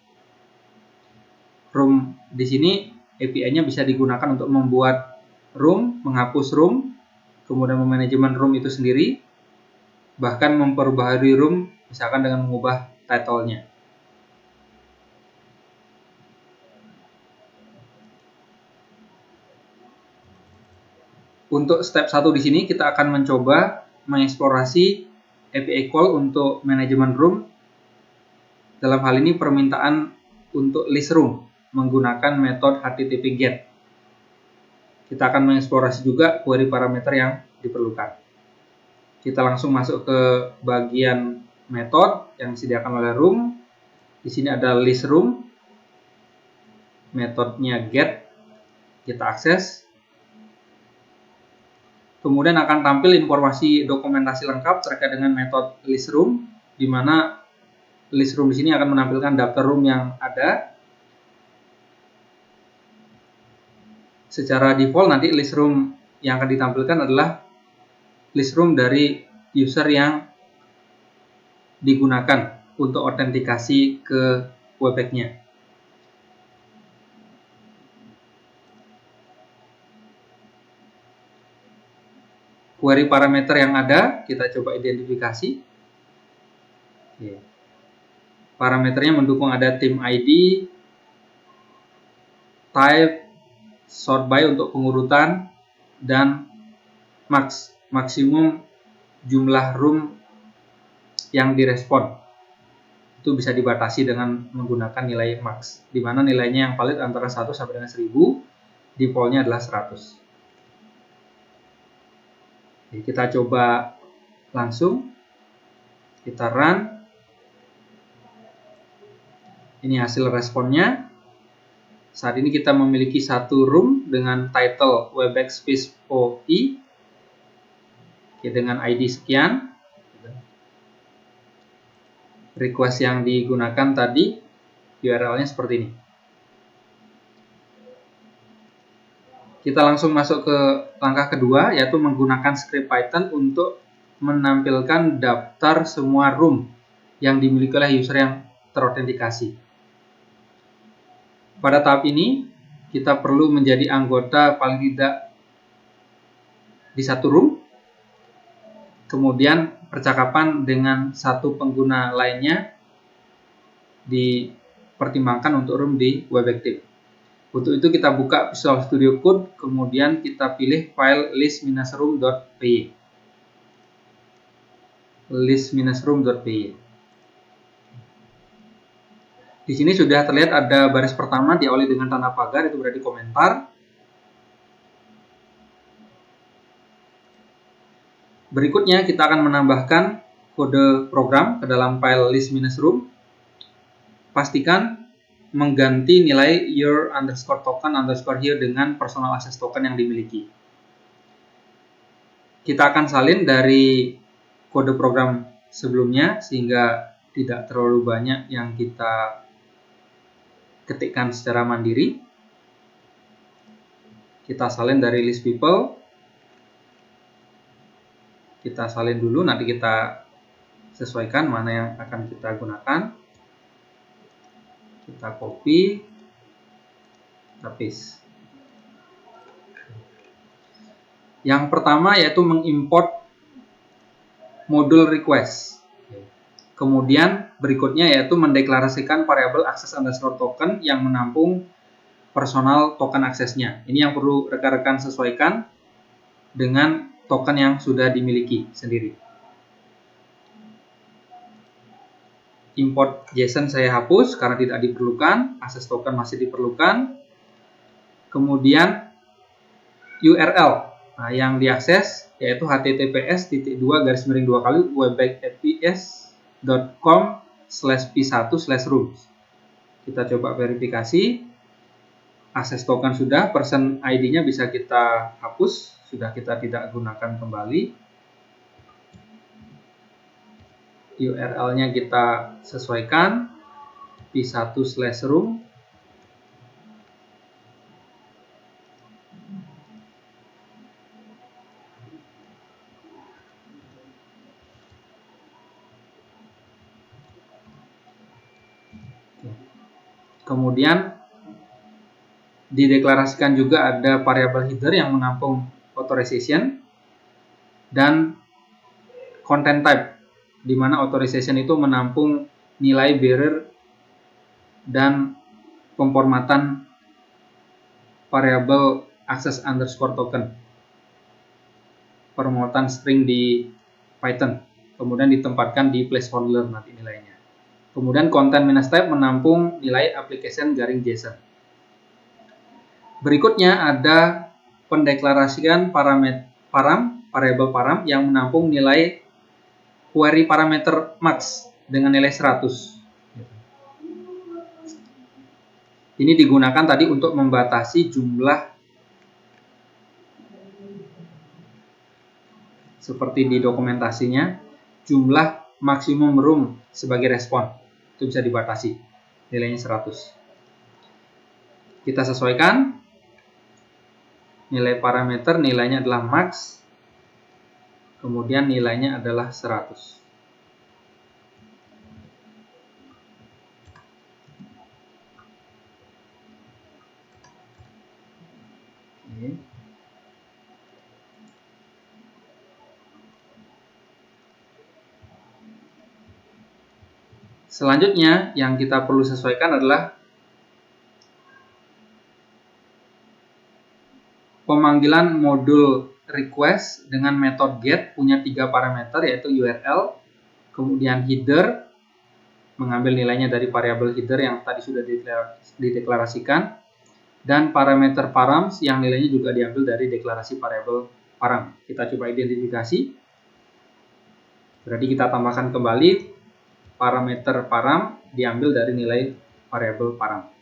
Speaker 1: Room di sini API-nya bisa digunakan untuk membuat room, menghapus room, kemudian memanajemen room itu sendiri, bahkan memperbaharui room misalkan dengan mengubah title-nya. Untuk step 1 di sini kita akan mencoba mengeksplorasi API call untuk manajemen room. Dalam hal ini permintaan untuk list room menggunakan metode HTTP GET. Kita akan mengeksplorasi juga query parameter yang diperlukan. Kita langsung masuk ke bagian metode yang disediakan oleh room. Di sini ada list room, metodenya get, kita akses. Kemudian akan tampil informasi dokumentasi lengkap terkait dengan metode list room, di mana list room di sini akan menampilkan daftar room yang ada. Secara default nanti list room yang akan ditampilkan adalah list room dari user yang digunakan untuk autentikasi ke Webpack-nya. Query parameter yang ada, kita coba identifikasi. Oke. Parameternya mendukung ada team ID, type, sort by untuk pengurutan, dan maksimum jumlah room yang direspon. Itu bisa dibatasi dengan menggunakan nilai max, di mana nilainya yang valid antara 1 sampai dengan 1000, defaultnya adalah 100. Oke, kita coba langsung, kita run. Ini hasil responnya. Saat ini kita memiliki satu room dengan title Webpack Space OI, dengan ID sekian. Request yang digunakan tadi URL-nya seperti ini. Kita langsung masuk ke langkah kedua, yaitu menggunakan script Python untuk menampilkan daftar semua room yang dimiliki oleh user yang terautentikasi. Pada tahap ini, kita perlu menjadi anggota paling tidak di satu room, kemudian percakapan dengan satu pengguna lainnya dipertimbangkan untuk room di Webpack Team. Untuk itu kita buka Visual Studio Code, kemudian kita pilih file list-room.py. List-room.py. Di sini sudah terlihat ada baris pertama diawali dengan tanda pagar, itu berarti komentar. Berikutnya kita akan menambahkan kode program ke dalam file list-room. Pastikan mengganti nilai your_token_here dengan personal access token yang dimiliki. Kita akan salin dari kode program sebelumnya sehingga tidak terlalu banyak yang kita ketikkan secara mandiri. Kita salin dari list people. Kita salin dulu, nanti kita sesuaikan mana yang akan kita gunakan. Kita copy, kita paste. Yang pertama yaitu mengimport modul request. Kemudian berikutnya yaitu mendeklarasikan variabel access_token yang menampung personal token aksesnya. Ini yang perlu rekan-rekan sesuaikan dengan token yang sudah dimiliki sendiri. Import JSON saya hapus karena tidak diperlukan, access token masih diperlukan. Kemudian URL, nah, yang diakses yaitu https://webback-aps.com/p1/rooms. Kita coba verifikasi. Access token sudah, person ID-nya bisa kita hapus, sudah kita tidak gunakan kembali. URL-nya kita sesuaikan p1/room. Kemudian dideklarasikan juga ada variabel header yang menampung authorization dan content type, di mana authorization itu menampung nilai bearer dan pemformatan variabel access_token, permuatan string di Python, kemudian ditempatkan di placeholder nanti nilainya. Kemudian content-type menampung nilai application garing JSON. Berikutnya ada pendeklarasikan variabel param yang menampung nilai query parameter max dengan nilai 100. Ini digunakan tadi untuk membatasi jumlah, seperti di dokumentasinya, jumlah maksimum room sebagai respon. Itu bisa dibatasi, nilainya 100. Kita sesuaikan. Nilai parameter, nilainya adalah max. Kemudian nilainya adalah 100. Oke. Selanjutnya yang kita perlu sesuaikan adalah pemanggilan modul request dengan metode get punya 3 parameter, yaitu URL, kemudian header, mengambil nilainya dari variabel header yang tadi sudah dideklarasikan, dan parameter params yang nilainya juga diambil dari deklarasi variabel param. Kita coba identifikasi. Berarti kita tambahkan kembali parameter param diambil dari nilai variabel param.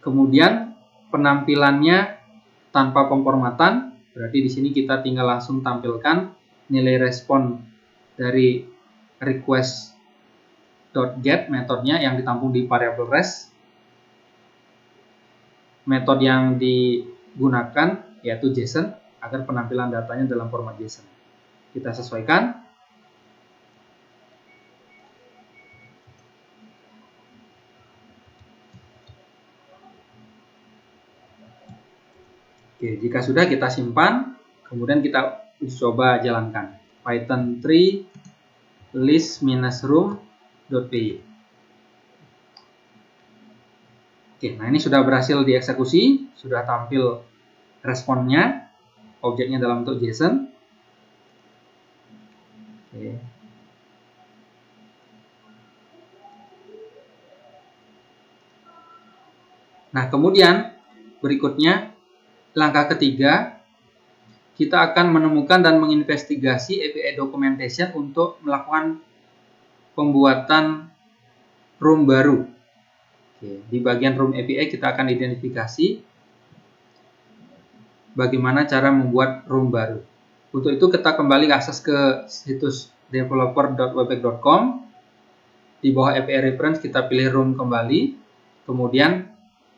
Speaker 1: Kemudian penampilannya tanpa pemformatan, berarti di sini kita tinggal langsung tampilkan nilai respon dari request.get metodenya yang ditampung di variabel res. Metode yang digunakan yaitu JSON agar penampilan datanya dalam format JSON. Kita sesuaikan. Oke, jika sudah kita simpan, kemudian kita coba jalankan. Python 3 list-room.py. Oke, nah ini sudah berhasil dieksekusi, sudah tampil responnya, objeknya dalam bentuk JSON. Oke. Nah, kemudian berikutnya langkah ketiga, kita akan menemukan dan menginvestigasi API documentation untuk melakukan pembuatan room baru. Oke, di bagian room API kita akan identifikasi bagaimana cara membuat room baru. Untuk itu kita kembali akses ke situs developer.webback.com. Di bawah API reference kita pilih room kembali. Kemudian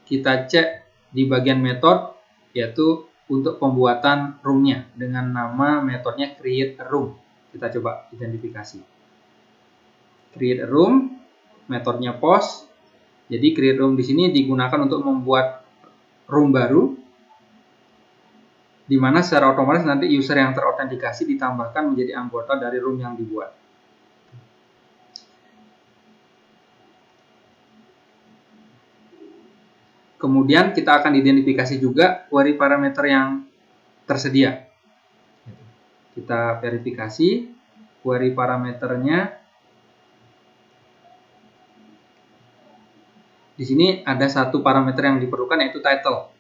Speaker 1: kita cek di bagian method, yaitu untuk pembuatan room-nya dengan nama metodenya create a room. Kita coba identifikasi. Create a room, metodenya post. Jadi create room di sini digunakan untuk membuat room baru, di mana secara otomatis nanti user yang terautentikasi ditambahkan menjadi anggota dari room yang dibuat. Kemudian kita akan identifikasi juga query parameter yang tersedia. Kita verifikasi query parameternya. Di sini ada satu parameter yang diperlukan, yaitu title.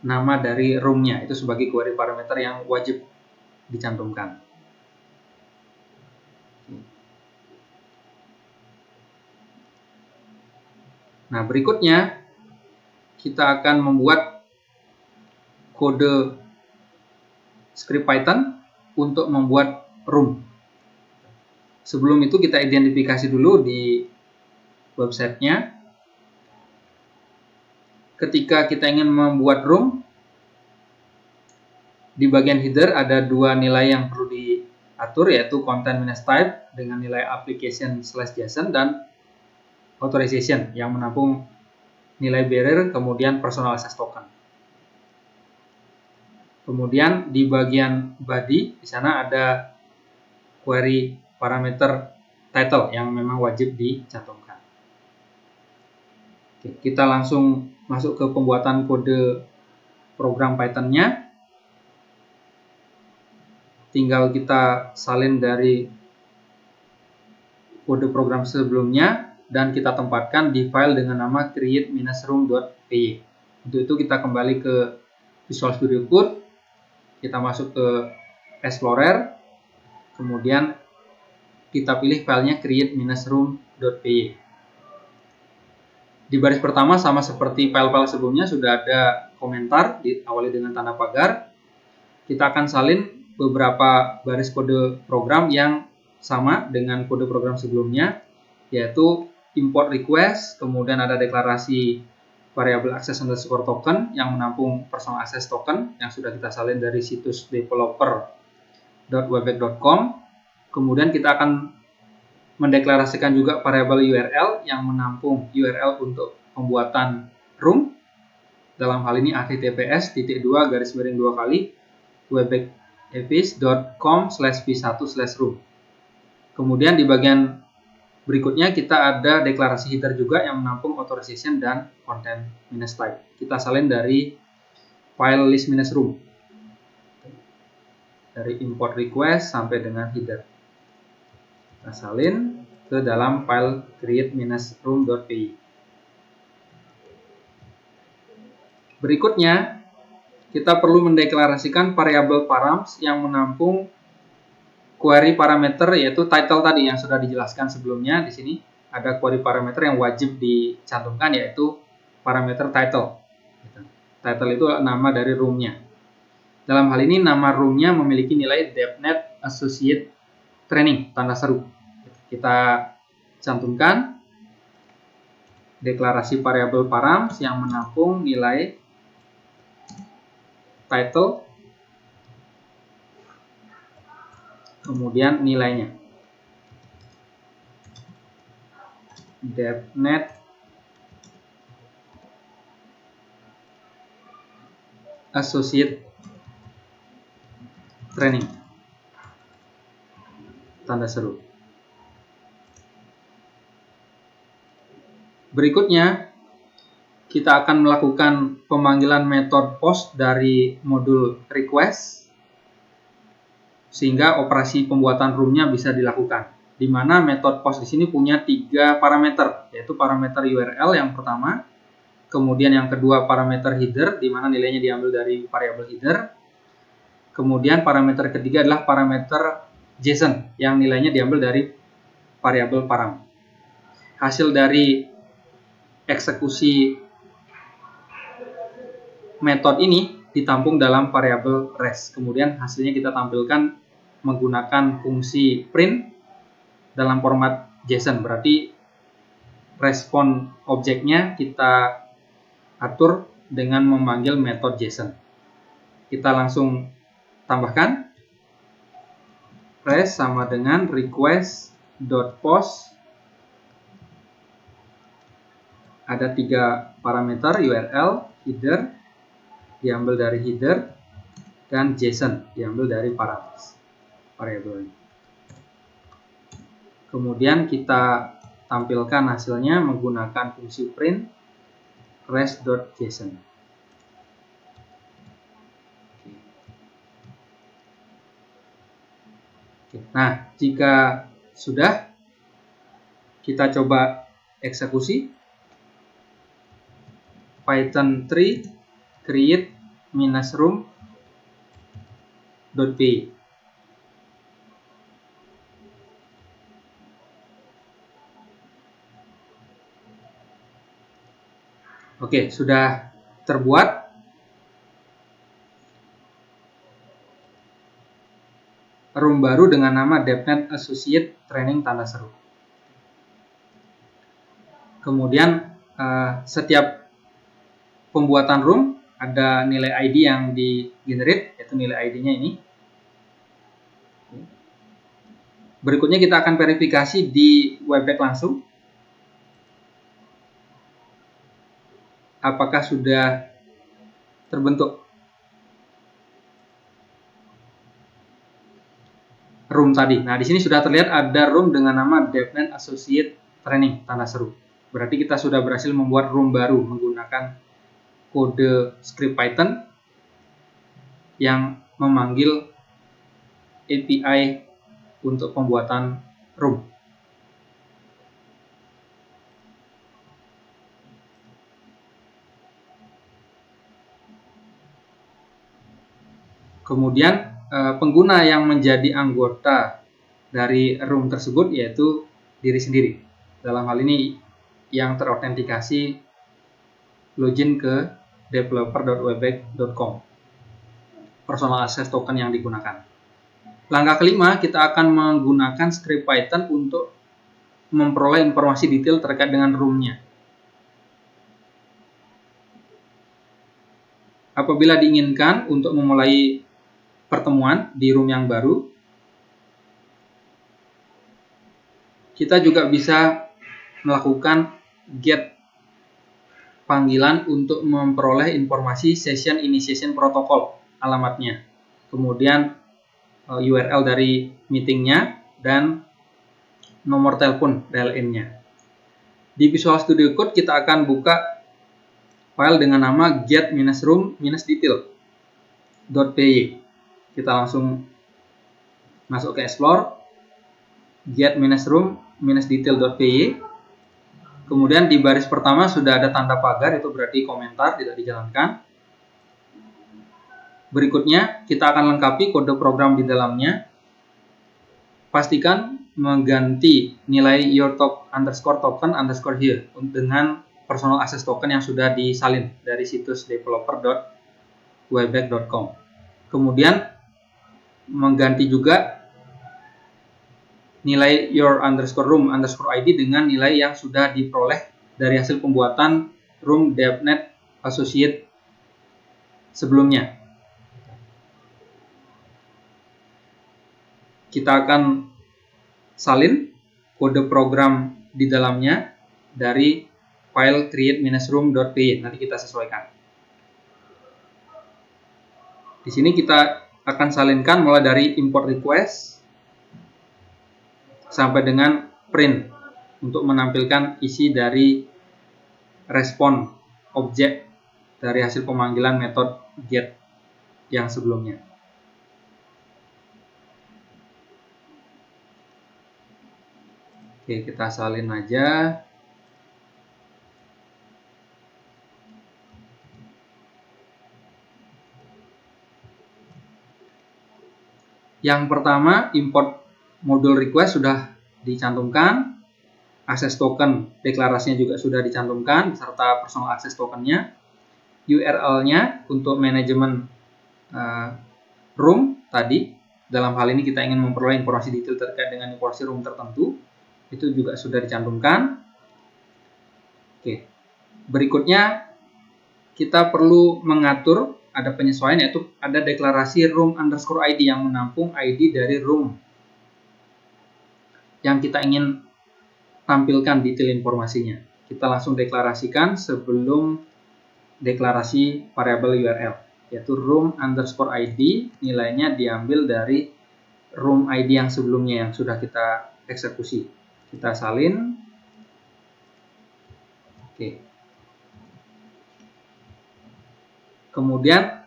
Speaker 1: Nama dari room-nya itu sebagai query parameter yang wajib dicantumkan. Nah, berikutnya kita akan membuat kode script Python untuk membuat room. Sebelum itu kita identifikasi dulu di websitenya. Ketika kita ingin membuat room, di bagian header ada dua nilai yang perlu diatur, yaitu content-type dengan nilai application/json dan authorization yang menampung nilai bearer, kemudian personal access token. Kemudian di bagian body, di sana ada query parameter title yang memang wajib dicantumkan. Oke, kita langsung masuk ke pembuatan kode program Python-nya. Tinggal kita salin dari kode program sebelumnya dan kita tempatkan di file dengan nama create-room.py. Untuk itu kita kembali ke Visual Studio Code, kita masuk ke Explorer, kemudian kita pilih filenya create-room.py. Di baris pertama sama seperti file-file sebelumnya sudah ada komentar diawali dengan tanda pagar. Kita akan salin beberapa baris kode program yang sama dengan kode program sebelumnya, yaitu import request, kemudian ada deklarasi variable access underscore token yang menampung personal access token yang sudah kita salin dari situs developer.webpack.com. Kemudian kita akan mendeklarasikan juga variabel URL yang menampung URL untuk pembuatan room. Dalam hal ini http://webpackdevice.com/v1/room. Kemudian di bagian berikutnya kita ada deklarasi header juga yang menampung authorization dan content-type. Kita salin dari file list-room. Dari import request sampai dengan header. Kita salin ke dalam file create-room.py. Berikutnya, kita perlu mendeklarasikan variabel params yang menampung query parameter, yaitu title tadi yang sudah dijelaskan sebelumnya. Di sini ada query parameter yang wajib dicantumkan, yaitu parameter title. Title itu nama dari room-nya. Dalam hal ini nama room-nya memiliki nilai DevNet Associate Training, tanda seru. Kita cantumkan deklarasi variabel params yang menampung nilai title, kemudian nilainya. DevNet Associate Training, tanda seru. Berikutnya, kita akan melakukan pemanggilan metode post dari modul request sehingga operasi pembuatan room-nya bisa dilakukan. Di mana metode post di sini punya 3 parameter, yaitu parameter URL yang pertama, kemudian yang kedua parameter header, di mana nilainya diambil dari variabel header, kemudian parameter ketiga adalah parameter JSON yang nilainya diambil dari variabel param. Hasil dari eksekusi metode ini ditampung dalam variabel res. Kemudian hasilnya kita tampilkan menggunakan fungsi print dalam format JSON. Berarti respon objeknya kita atur dengan memanggil metode JSON. Kita langsung tambahkan res sama dengan request.post. Ada 3 parameter, URL, header, diambil dari header, dan JSON, diambil dari variabel. Kemudian kita tampilkan hasilnya menggunakan fungsi print res.json. Nah, jika sudah, kita coba eksekusi. Python 3 create -room.py. Oke, sudah terbuat. Room baru dengan nama DevNet Associate Training tanda seru. Kemudian setiap pembuatan room ada nilai ID yang di generate, yaitu nilai ID-nya ini. Berikutnya kita akan verifikasi di Webpack langsung. Apakah sudah terbentuk room tadi. Nah, di sini sudah terlihat ada room dengan nama DevNet Associate Training tanda seru. Berarti kita sudah berhasil membuat room baru menggunakan kode script Python yang memanggil API untuk pembuatan room. Kemudian pengguna yang menjadi anggota dari room tersebut yaitu diri sendiri. Dalam hal ini yang terautentikasi login ke developer.webpack.com, personal access token yang digunakan. Langkah kelima, kita akan menggunakan script Python untuk memperoleh informasi detail terkait dengan room-nya. Apabila diinginkan untuk memulai pertemuan di room yang baru, kita juga bisa melakukan get panggilan untuk memperoleh informasi session initiation protocol, alamatnya, kemudian URL dari meetingnya, dan nomor telepon DLN-nya. Di Visual Studio Code kita akan buka file dengan nama get-room-detail.py. Kita langsung masuk ke Explore, get-room-detail.py. Kemudian di baris pertama sudah ada tanda pagar, itu berarti komentar tidak dijalankan. Berikutnya kita akan lengkapi kode program di dalamnya. Pastikan mengganti nilai your_token_here dengan personal access token yang sudah disalin dari situs developer.webpack.com. Kemudian mengganti juga nilai your_room_id dengan nilai yang sudah diperoleh dari hasil pembuatan room DevNet Associate sebelumnya. Kita akan salin kode program di dalamnya dari file create-room.py. Nanti kita sesuaikan. Di sini kita akan salinkan mulai dari import request sampai dengan print untuk menampilkan isi dari respon objek dari hasil pemanggilan metode get yang sebelumnya. Oke, kita salin aja. Yang pertama, import module request sudah dicantumkan, access token deklarasinya juga sudah dicantumkan beserta personal access tokennya, URL-nya untuk manajemen room tadi. Dalam hal ini kita ingin memperoleh informasi detail terkait dengan informasi room tertentu, itu juga sudah dicantumkan. Oke, berikutnya kita perlu mengatur, ada penyesuaian, yaitu ada deklarasi room_id yang menampung ID dari room yang kita ingin tampilkan detail informasinya. Kita langsung deklarasikan sebelum deklarasi variabel URL, yaitu room_id, nilainya diambil dari room ID yang sebelumnya yang sudah kita eksekusi. Kita salin. Oke. Kemudian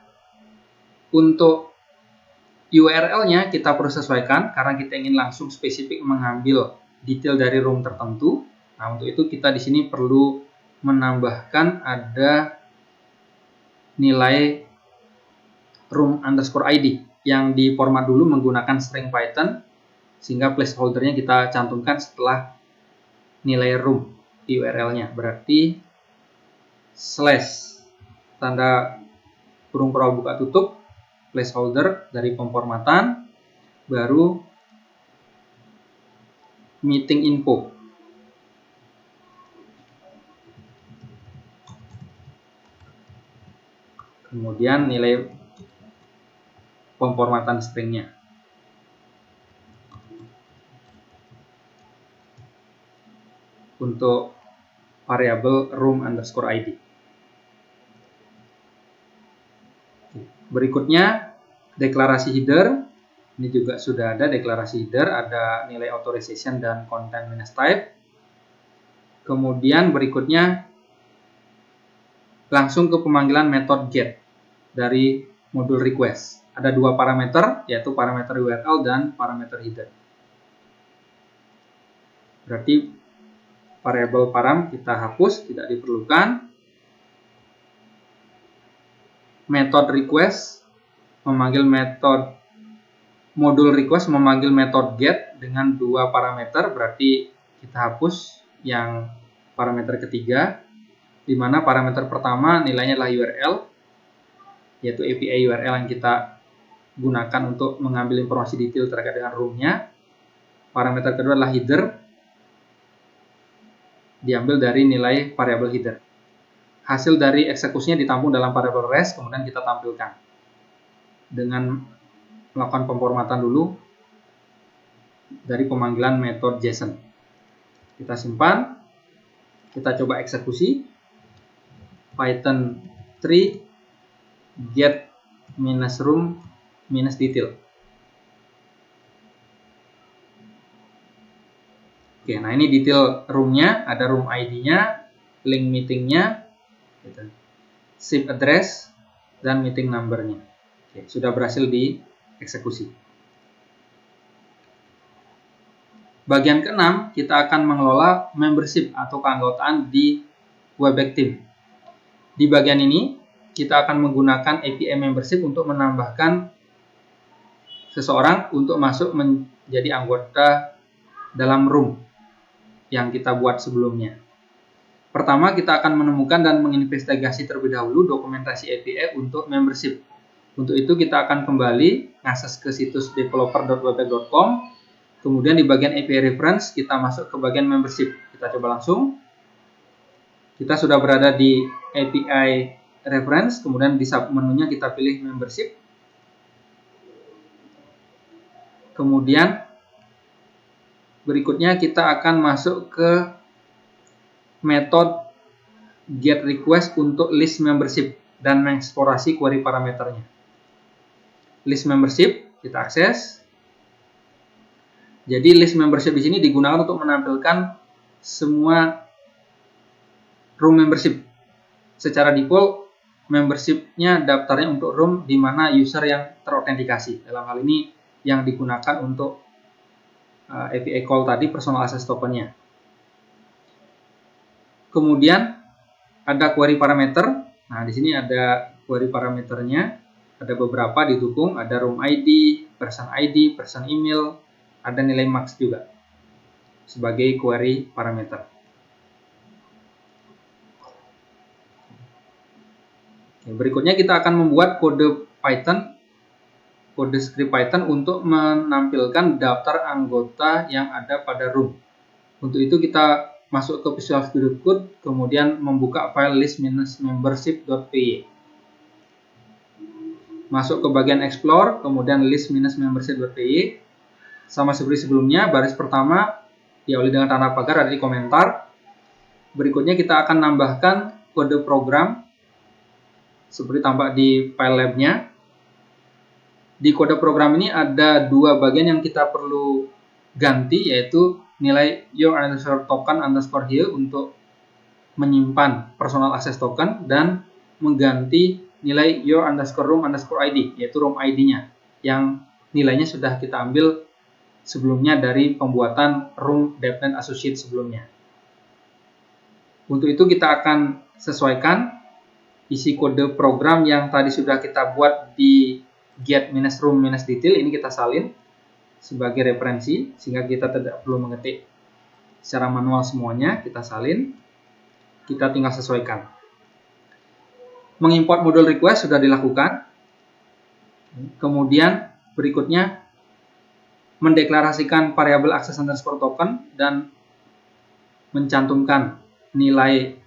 Speaker 1: untuk URL-nya kita perlu sesuaikan karena kita ingin langsung spesifik mengambil detail dari room tertentu. Nah, untuk itu kita di sini perlu menambahkan ada nilai room_id yang diformat dulu menggunakan string Python, sehingga placeholder-nya kita cantumkan setelah nilai room di URL-nya. Berarti slash tanda kurung kurang buka tutup placeholder dari pemformatan, baru meeting info. Kemudian nilai pemformatan stringnya. Untuk variabel room_id. Berikutnya deklarasi header. Ini juga sudah ada deklarasi header, ada nilai authorization dan content minus type. Kemudian berikutnya langsung ke pemanggilan method get dari modul request. Ada dua parameter, yaitu parameter URL dan parameter header. Berarti variabel param kita hapus, tidak diperlukan. Method request memanggil metode modul request memanggil metode get dengan dua parameter, berarti kita hapus yang parameter ketiga, di mana parameter pertama nilainya adalah URL, yaitu API URL yang kita gunakan untuk mengambil informasi detail terkait dengan room-nya. Parameter kedua adalah header, diambil dari nilai variabel header. Hasil dari eksekusinya ditampung dalam variabel res, kemudian kita tampilkan dengan melakukan pemformatan dulu dari pemanggilan metode JSON. Kita simpan, kita coba eksekusi. Python 3 get -room -detail. Oke, nah ini detail room-nya, ada room ID-nya, link meeting-nya, ship address, dan meeting number-nya. Oke, sudah berhasil dieksekusi. Bagian ke-6, kita akan mengelola membership atau keanggotaan di Webex Team. Di bagian ini, kita akan menggunakan API membership untuk menambahkan seseorang untuk masuk menjadi anggota dalam room yang kita buat sebelumnya. Pertama, kita akan menemukan dan menginvestigasi terlebih dahulu dokumentasi API untuk membership. Untuk itu, kita akan kembali ngakses ke situs developer.webex.com. Kemudian di bagian API reference, kita masuk ke bagian membership. Kita coba langsung. Kita sudah berada di API reference, kemudian di submenunya kita pilih membership. Kemudian berikutnya kita akan masuk ke metode get request untuk list membership dan mengeksplorasi query parameternya. List membership kita akses. Jadi list membership di sini digunakan untuk menampilkan semua room membership. Secara default membership-nya daftarnya untuk room di mana user yang terautentikasi. Dalam hal ini yang digunakan untuk API call tadi personal access token-nya. Kemudian ada query parameter. Nah, di sini ada query parameternya. Ada beberapa didukung, ada room ID, person email, ada nilai max juga sebagai query parameter. Berikutnya kita akan membuat kode script Python untuk menampilkan daftar anggota yang ada pada room. Untuk itu kita masuk ke Visual Studio Code, kemudian membuka file list-membership.py. Masuk ke bagian Explore, kemudian list-membership.py. Sama seperti sebelumnya, baris pertama diawali dengan tanda pagar, ada di komentar. Berikutnya kita akan nambahkan kode program seperti tampak di file lab-nya. Di kode program ini ada dua bagian yang kita perlu ganti, yaitu nilai your underscore token underscore here untuk menyimpan personal access token dan mengganti nilai your underscore room underscore ID, yaitu room ID-nya yang nilainya sudah kita ambil sebelumnya dari pembuatan room DevNet Associate sebelumnya. Untuk itu kita akan sesuaikan isi kode program yang tadi sudah kita buat di get-room-detail, ini kita salin sebagai referensi sehingga kita tidak perlu mengetik secara manual semuanya, kita salin, kita tinggal sesuaikan. Mengimport module request sudah dilakukan. Kemudian berikutnya mendeklarasikan variabel access underscore token dan mencantumkan nilai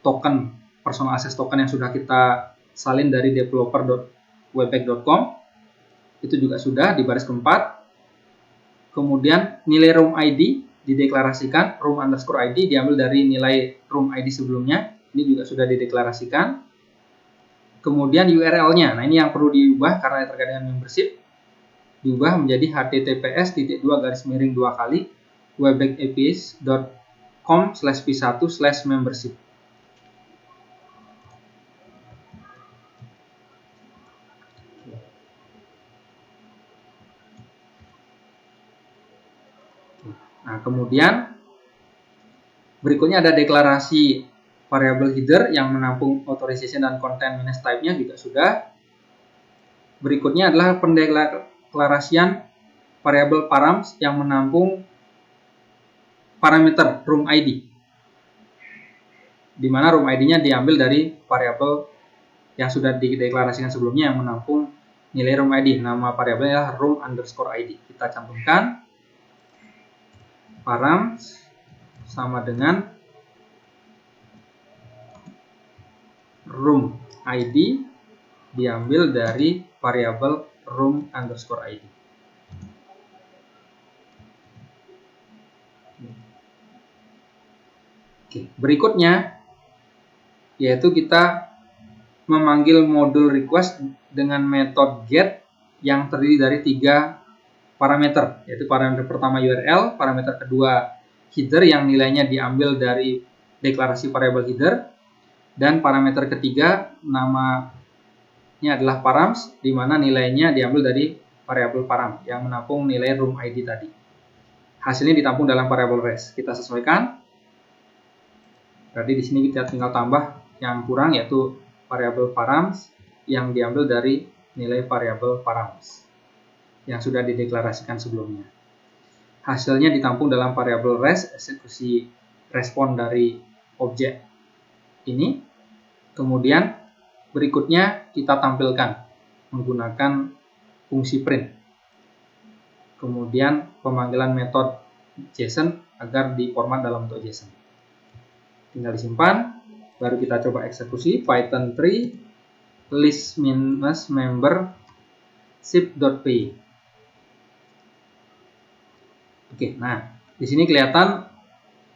Speaker 1: token personal access token yang sudah kita salin dari developer.webpack.com. Itu juga sudah di baris keempat. Kemudian nilai room ID dideklarasikan, room underscore ID diambil dari nilai room ID sebelumnya, ini juga sudah dideklarasikan. Kemudian URL-nya, nah ini yang perlu diubah karena terkait dengan membership, diubah menjadi https://webbackapis.com/p1/membership. Nah, kemudian berikutnya ada deklarasi variabel header yang menampung authorization dan content manage type-nya juga sudah. Berikutnya adalah pendeklarasian variabel params yang menampung parameter room ID, di mana room ID-nya diambil dari variabel yang sudah dideklarasikan sebelumnya yang menampung nilai room ID. Nama variabelnya adalah room underscore ID. Kita cantumkan params sama dengan room ID diambil dari variabel room underscore ID. Oke, berikutnya yaitu kita memanggil modul request dengan metode get yang terdiri dari 3 parameter, yaitu parameter pertama URL, parameter kedua header yang nilainya diambil dari deklarasi variabel header, dan parameter ketiga namanya adalah params, di mana nilainya diambil dari variabel param yang menampung nilai room ID tadi. Hasilnya ditampung dalam variabel res. Kita sesuaikan. Berarti di sini kita tinggal tambah yang kurang, yaitu variabel params yang diambil dari nilai variabel params yang sudah dideklarasikan sebelumnya. Hasilnya ditampung dalam variabel res, eksekusi respon dari objek ini. Kemudian berikutnya kita tampilkan menggunakan fungsi print. Kemudian pemanggilan metode JSON agar diformat dalam bentuk JSON. Tinggal disimpan, baru kita coba eksekusi Python 3 list-membership.py. Oke, nah di sini kelihatan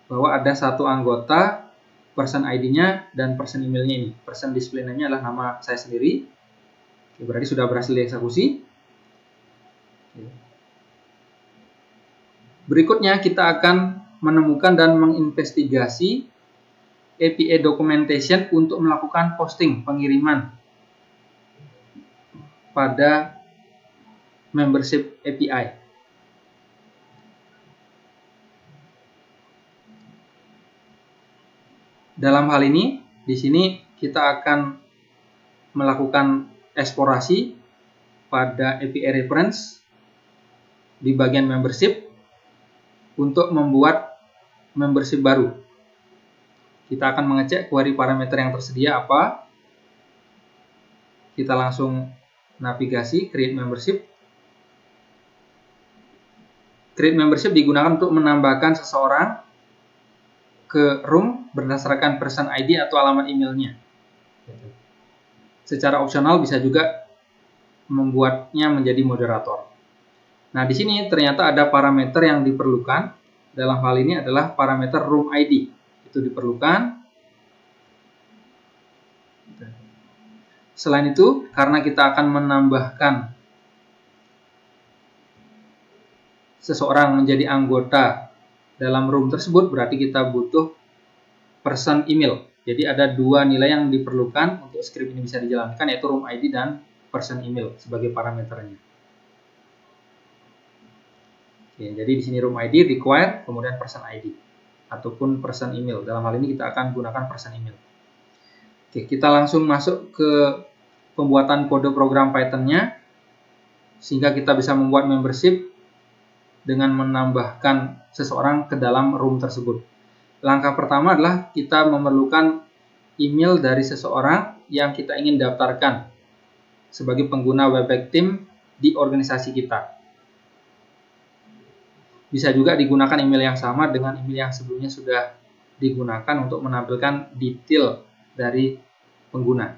Speaker 1: bahwa ada satu anggota, person ID-nya dan person email-nya ini. Person display name-nya adalah nama saya sendiri. Oke, berarti sudah berhasil dieksekusi. Berikutnya kita akan menemukan dan menginvestigasi API documentation untuk melakukan posting pengiriman pada membership API. Dalam hal ini, di sini kita akan melakukan eksplorasi pada API reference di bagian membership untuk membuat membership baru. Kita akan mengecek query parameter yang tersedia apa. Kita langsung navigasi create membership. Create membership digunakan untuk menambahkan seseorang ke room berdasarkan person ID atau alamat emailnya. Secara opsional bisa juga membuatnya menjadi moderator. Nah, di sini ternyata ada parameter yang diperlukan. Dalam hal ini adalah parameter room ID. Itu diperlukan. Selain itu, karena kita akan menambahkan seseorang menjadi anggota dalam room tersebut, berarti kita butuh person email. Jadi ada dua nilai yang diperlukan untuk script ini bisa dijalankan, yaitu room ID dan person email sebagai parameternya. Oke, jadi di sini room ID require, kemudian person ID ataupun person email. Dalam hal ini kita akan gunakan person email. Oke, kita langsung masuk ke pembuatan kode program Python-nya sehingga kita bisa membuat membership dengan menambahkan seseorang ke dalam room tersebut. Langkah pertama adalah kita memerlukan email dari seseorang yang kita ingin daftarkan sebagai pengguna Webpack Team di organisasi kita. Bisa juga digunakan email yang sama dengan email yang sebelumnya sudah digunakan untuk menampilkan detail dari pengguna.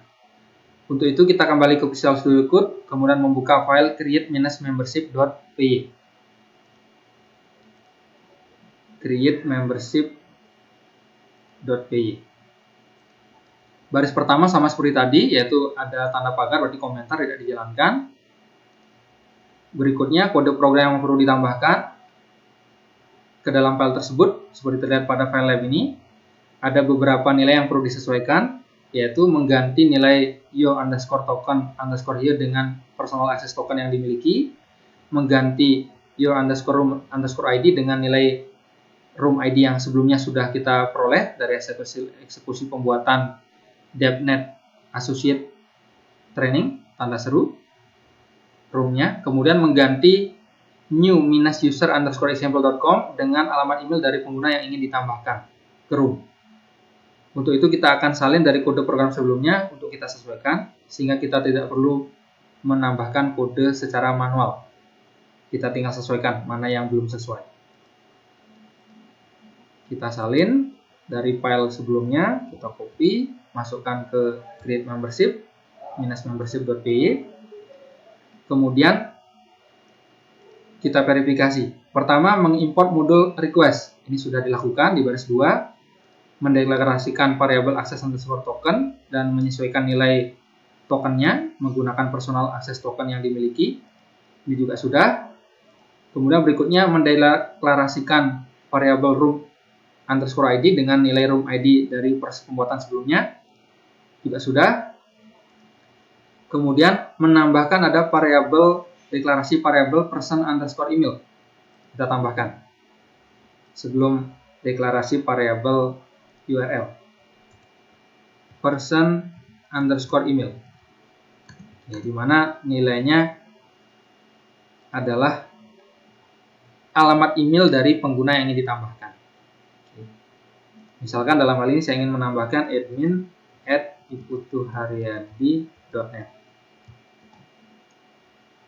Speaker 1: Untuk itu kita kembali ke Visual Studio Code, kemudian membuka file create-membership.py. create-membership.py. Baris pertama sama seperti tadi, yaitu ada tanda pagar berarti komentar tidak dijalankan. Berikutnya kode program yang perlu ditambahkan ke dalam file tersebut, seperti terlihat pada file lab ini. Ada beberapa nilai yang perlu disesuaikan, yaitu mengganti nilai yo_token_here dengan personal access token yang dimiliki, mengganti yo_room_id dengan nilai room ID yang sebelumnya sudah kita peroleh dari eksekusi pembuatan DevNet Associate Training, tanda seru roomnya, kemudian mengganti new-user_example.com dengan alamat email dari pengguna yang ingin ditambahkan ke room. Untuk itu kita akan salin dari kode program sebelumnya untuk kita sesuaikan, sehingga kita tidak perlu menambahkan kode secara manual. Kita tinggal sesuaikan mana yang belum sesuai. Kita salin dari file sebelumnya, kita copy, masukkan ke create membership, -membership.py. Kemudian kita verifikasi. Pertama, mengimport modul request. Ini sudah dilakukan di baris 2. Mendeklarasikan variabel access_token dan menyesuaikan nilai tokennya menggunakan personal access token yang dimiliki. Ini juga sudah. Kemudian berikutnya mendeklarasikan variabel room_id dengan nilai room ID dari pembuatan sebelumnya. Juga sudah. Kemudian menambahkan ada deklarasi variabel person_email. Kita tambahkan sebelum deklarasi variabel URL person_email, ya, di mana nilainya adalah alamat email dari pengguna yang ingin ditambahkan. Misalkan dalam hal ini saya ingin menambahkan admin@iputuharyadi.net,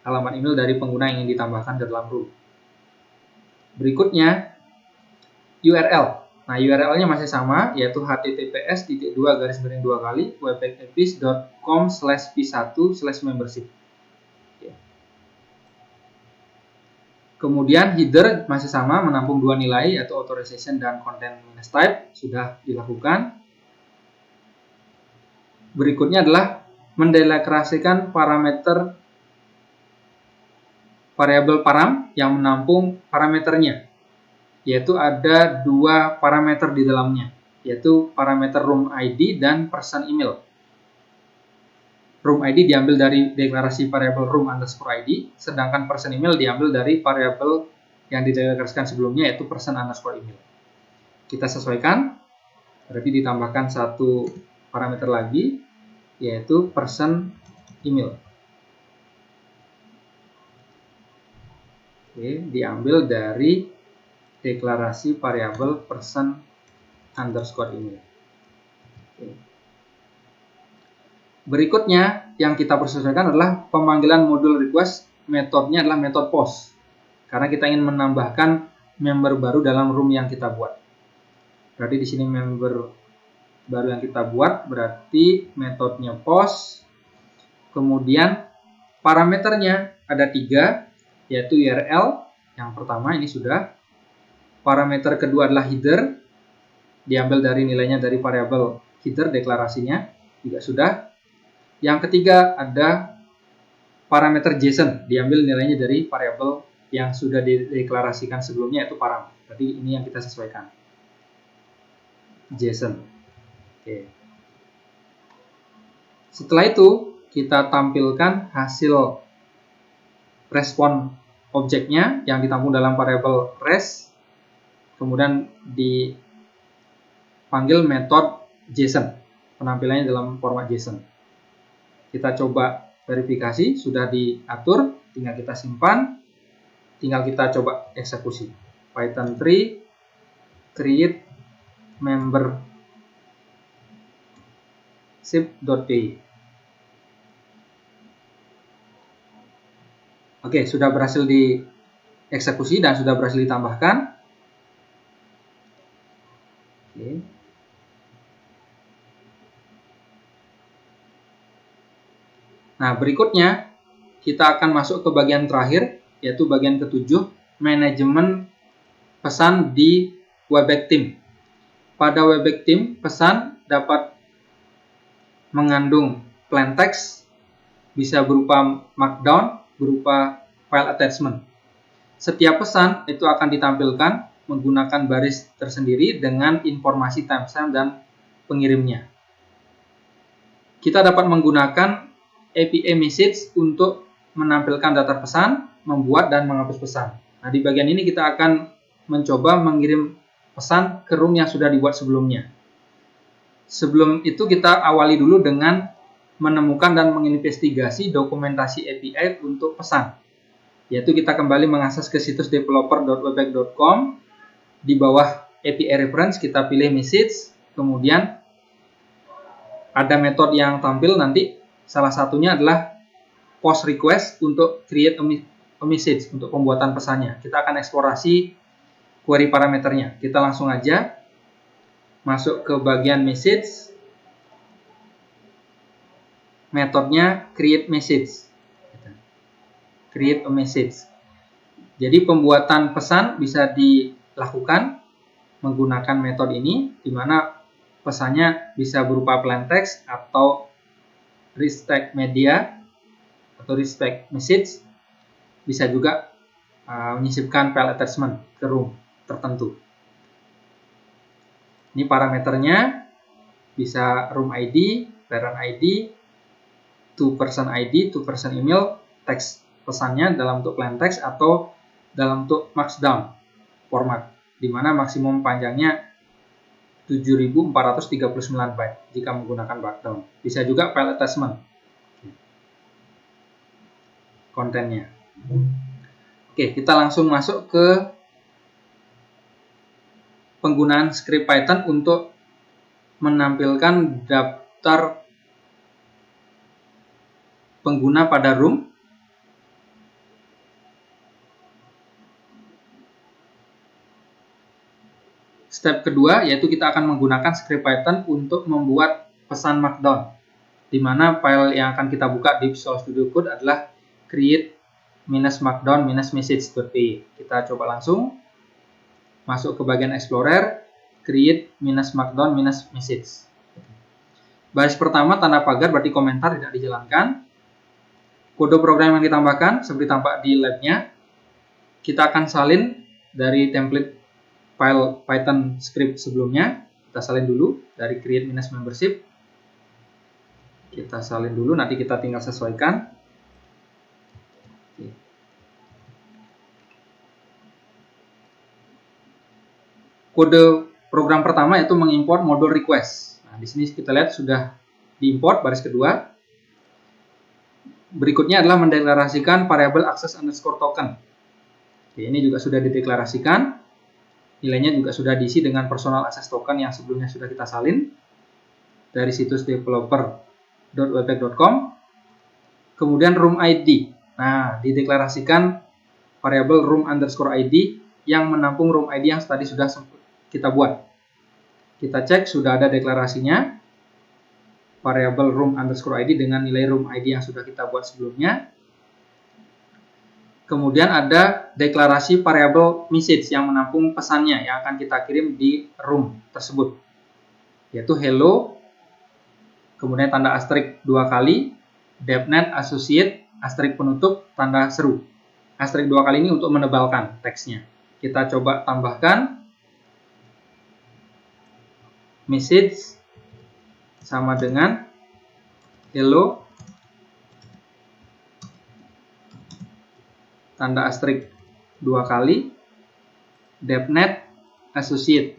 Speaker 1: alamat email dari pengguna yang ingin ditambahkan ke dalam room. Berikutnya URL. Nah, URL-nya masih sama, yaitu https://webpackapis.com/p1/membership. Kemudian header masih sama, menampung dua nilai, yaitu authorization dan content type, sudah dilakukan. Berikutnya adalah mendeklarasikan parameter variabel param yang menampung parameternya, yaitu ada dua parameter di dalamnya, yaitu parameter room ID dan person email. Room ID diambil dari deklarasi variabel room_id, sedangkan person email diambil dari variabel yang dideklarasikan sebelumnya, yaitu person_email. Kita sesuaikan, berarti ditambahkan satu parameter lagi, yaitu person email. Oke, diambil dari deklarasi variabel person_email. Oke. Berikutnya yang kita persesuaikan adalah pemanggilan modul request. Metodenya adalah metode post, karena kita ingin menambahkan member baru dalam room yang kita buat. Berarti di sini member baru yang kita buat, berarti metodenya post. Kemudian parameternya ada 3, yaitu URL. Yang pertama ini sudah. Parameter kedua adalah header, diambil dari nilainya dari variabel header, deklarasinya juga sudah. Yang ketiga ada parameter JSON, diambil nilainya dari variabel yang sudah dideklarasikan sebelumnya, yaitu param. Jadi ini yang kita sesuaikan, JSON. Oke. Setelah itu kita tampilkan hasil respon objeknya yang ditampung dalam variabel res, kemudian dipanggil metode JSON, penampilannya dalam format JSON. Kita coba verifikasi, sudah diatur, tinggal kita simpan, tinggal kita coba eksekusi. Python 3 create member ship.py. Oke, sudah berhasil dieksekusi dan sudah berhasil ditambahkan. Oke. Nah, berikutnya kita akan masuk ke bagian terakhir, yaitu bagian ke-7, manajemen pesan di Webex Team. Pada Webex Team, pesan dapat mengandung plain text, bisa berupa markdown, berupa file attachment. Setiap pesan itu akan ditampilkan menggunakan baris tersendiri dengan informasi timestamp dan pengirimnya. Kita dapat menggunakan API message untuk menampilkan daftar pesan, membuat dan menghapus pesan. Nah, di bagian ini kita akan mencoba mengirim pesan ke room yang sudah dibuat sebelumnya. Sebelum itu kita awali dulu dengan menemukan dan menginvestigasi dokumentasi API untuk pesan. Yaitu kita kembali mengakses ke situs developer.webex.com. Di bawah API reference kita pilih message, kemudian ada metode yang tampil nanti. Salah satunya adalah post request untuk create a message, untuk pembuatan pesannya. Kita akan eksplorasi query parameternya. Kita langsung aja masuk ke bagian message. Metodenya create message. Create a message. Jadi pembuatan pesan bisa dilakukan menggunakan metode ini, di mana pesannya bisa berupa plain text atau rich text media atau rich text message, bisa juga menyisipkan file attachment ke room tertentu. Ini parameternya, bisa room ID, parent ID, to person ID, to person email, teks pesannya dalam bentuk plain text atau dalam bentuk markdown format, di mana maksimum panjangnya 7439 byte jika menggunakan markdown. Bisa juga file attachment kontennya. Oke, kita langsung masuk ke penggunaan script Python untuk menampilkan daftar pengguna pada room. Step kedua yaitu kita akan menggunakan script Python untuk membuat pesan markdown, di mana file yang akan kita buka di Visual Studio Code adalah create-markdown-message.py. Kita coba langsung masuk ke bagian Explorer, create-markdown-message. Baris pertama tanda pagar berarti komentar tidak dijalankan. Kode program yang ditambahkan seperti tampak di labnya. Kita akan salin dari template file Python script sebelumnya. Kita salin dulu dari create-membership. Kita salin dulu, nanti kita tinggal sesuaikan. Kode program pertama yaitu mengimport modul request. Nah, di sini kita lihat sudah diimport baris kedua. Berikutnya adalah mendeklarasikan variabel access underscore token. Oke, ini juga sudah dideklarasikan. Nilainya juga sudah diisi dengan personal access token yang sebelumnya sudah kita salin dari situs developer.webex.com. Kemudian room ID. Nah, dideklarasikan variabel room underscore ID yang menampung room ID yang tadi sudah kita buat. Kita cek sudah ada deklarasinya, variabel room underscore ID dengan nilai room ID yang sudah kita buat sebelumnya. Kemudian ada deklarasi variabel message yang menampung pesannya yang akan kita kirim di room tersebut, yaitu hello, kemudian tanda asterisk 2 kali, DevNet Associate, asterisk penutup, tanda seru. Asterisk 2 kali ini untuk menebalkan teksnya. Kita coba tambahkan message sama dengan hello, tanda asterisk 2 kali, DevNet Associate.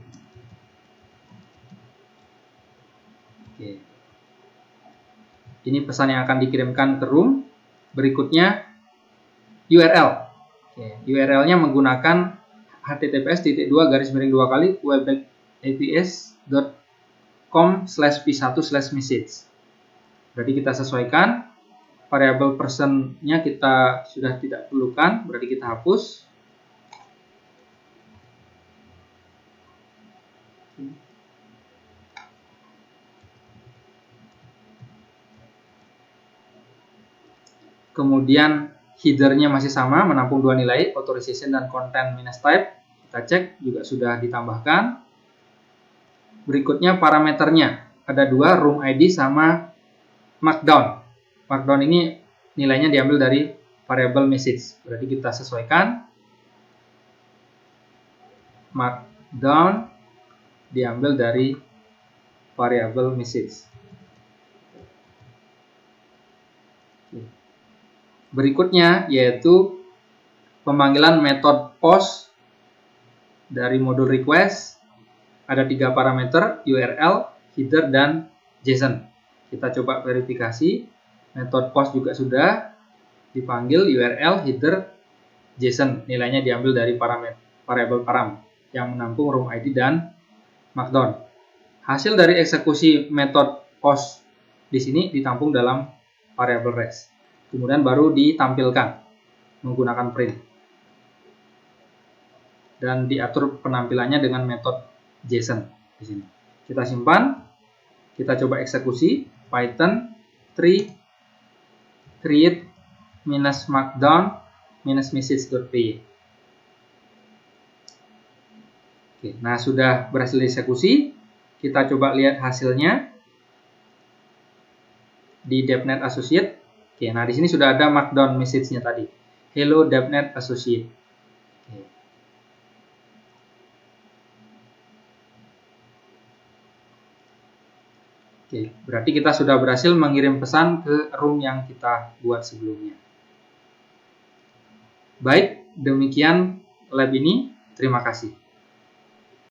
Speaker 1: Oke. Ini pesan yang akan dikirimkan ke room. Berikutnya URL. URL-nya menggunakan https://web-aps.com/p1/message. Berarti kita sesuaikan. Variabel person-nya kita sudah tidak perlukan, berarti kita hapus. Kemudian header-nya masih sama, menampung 2 nilai, authorization dan content minus type. Kita cek, juga sudah ditambahkan. Berikutnya parameternya, ada 2, room ID sama markdown. Markdown ini nilainya diambil dari variabel message, berarti kita sesuaikan. Markdown diambil dari variabel message. Berikutnya yaitu pemanggilan metode post dari modul request. Ada 3 parameter, URL, header, dan JSON. Kita coba verifikasi. Metode post juga sudah dipanggil, URL, header, JSON. Nilainya diambil dari variabel param yang menampung room ID dan markdown. Hasil dari eksekusi metode post di sini ditampung dalam variabel res. Kemudian baru ditampilkan menggunakan print. Dan diatur penampilannya dengan metode JSON di sini. Kita simpan, kita coba eksekusi Python 3 create -markdown -message.py. Oke, nah sudah berhasil dieksekusi. Kita coba lihat hasilnya di DevNet Associate. Oke, nah di sini sudah ada markdown message-nya tadi. Hello DevNet Associate. Oke, berarti kita sudah berhasil mengirim pesan ke room yang kita buat sebelumnya. Baik, demikian lab ini. Terima kasih.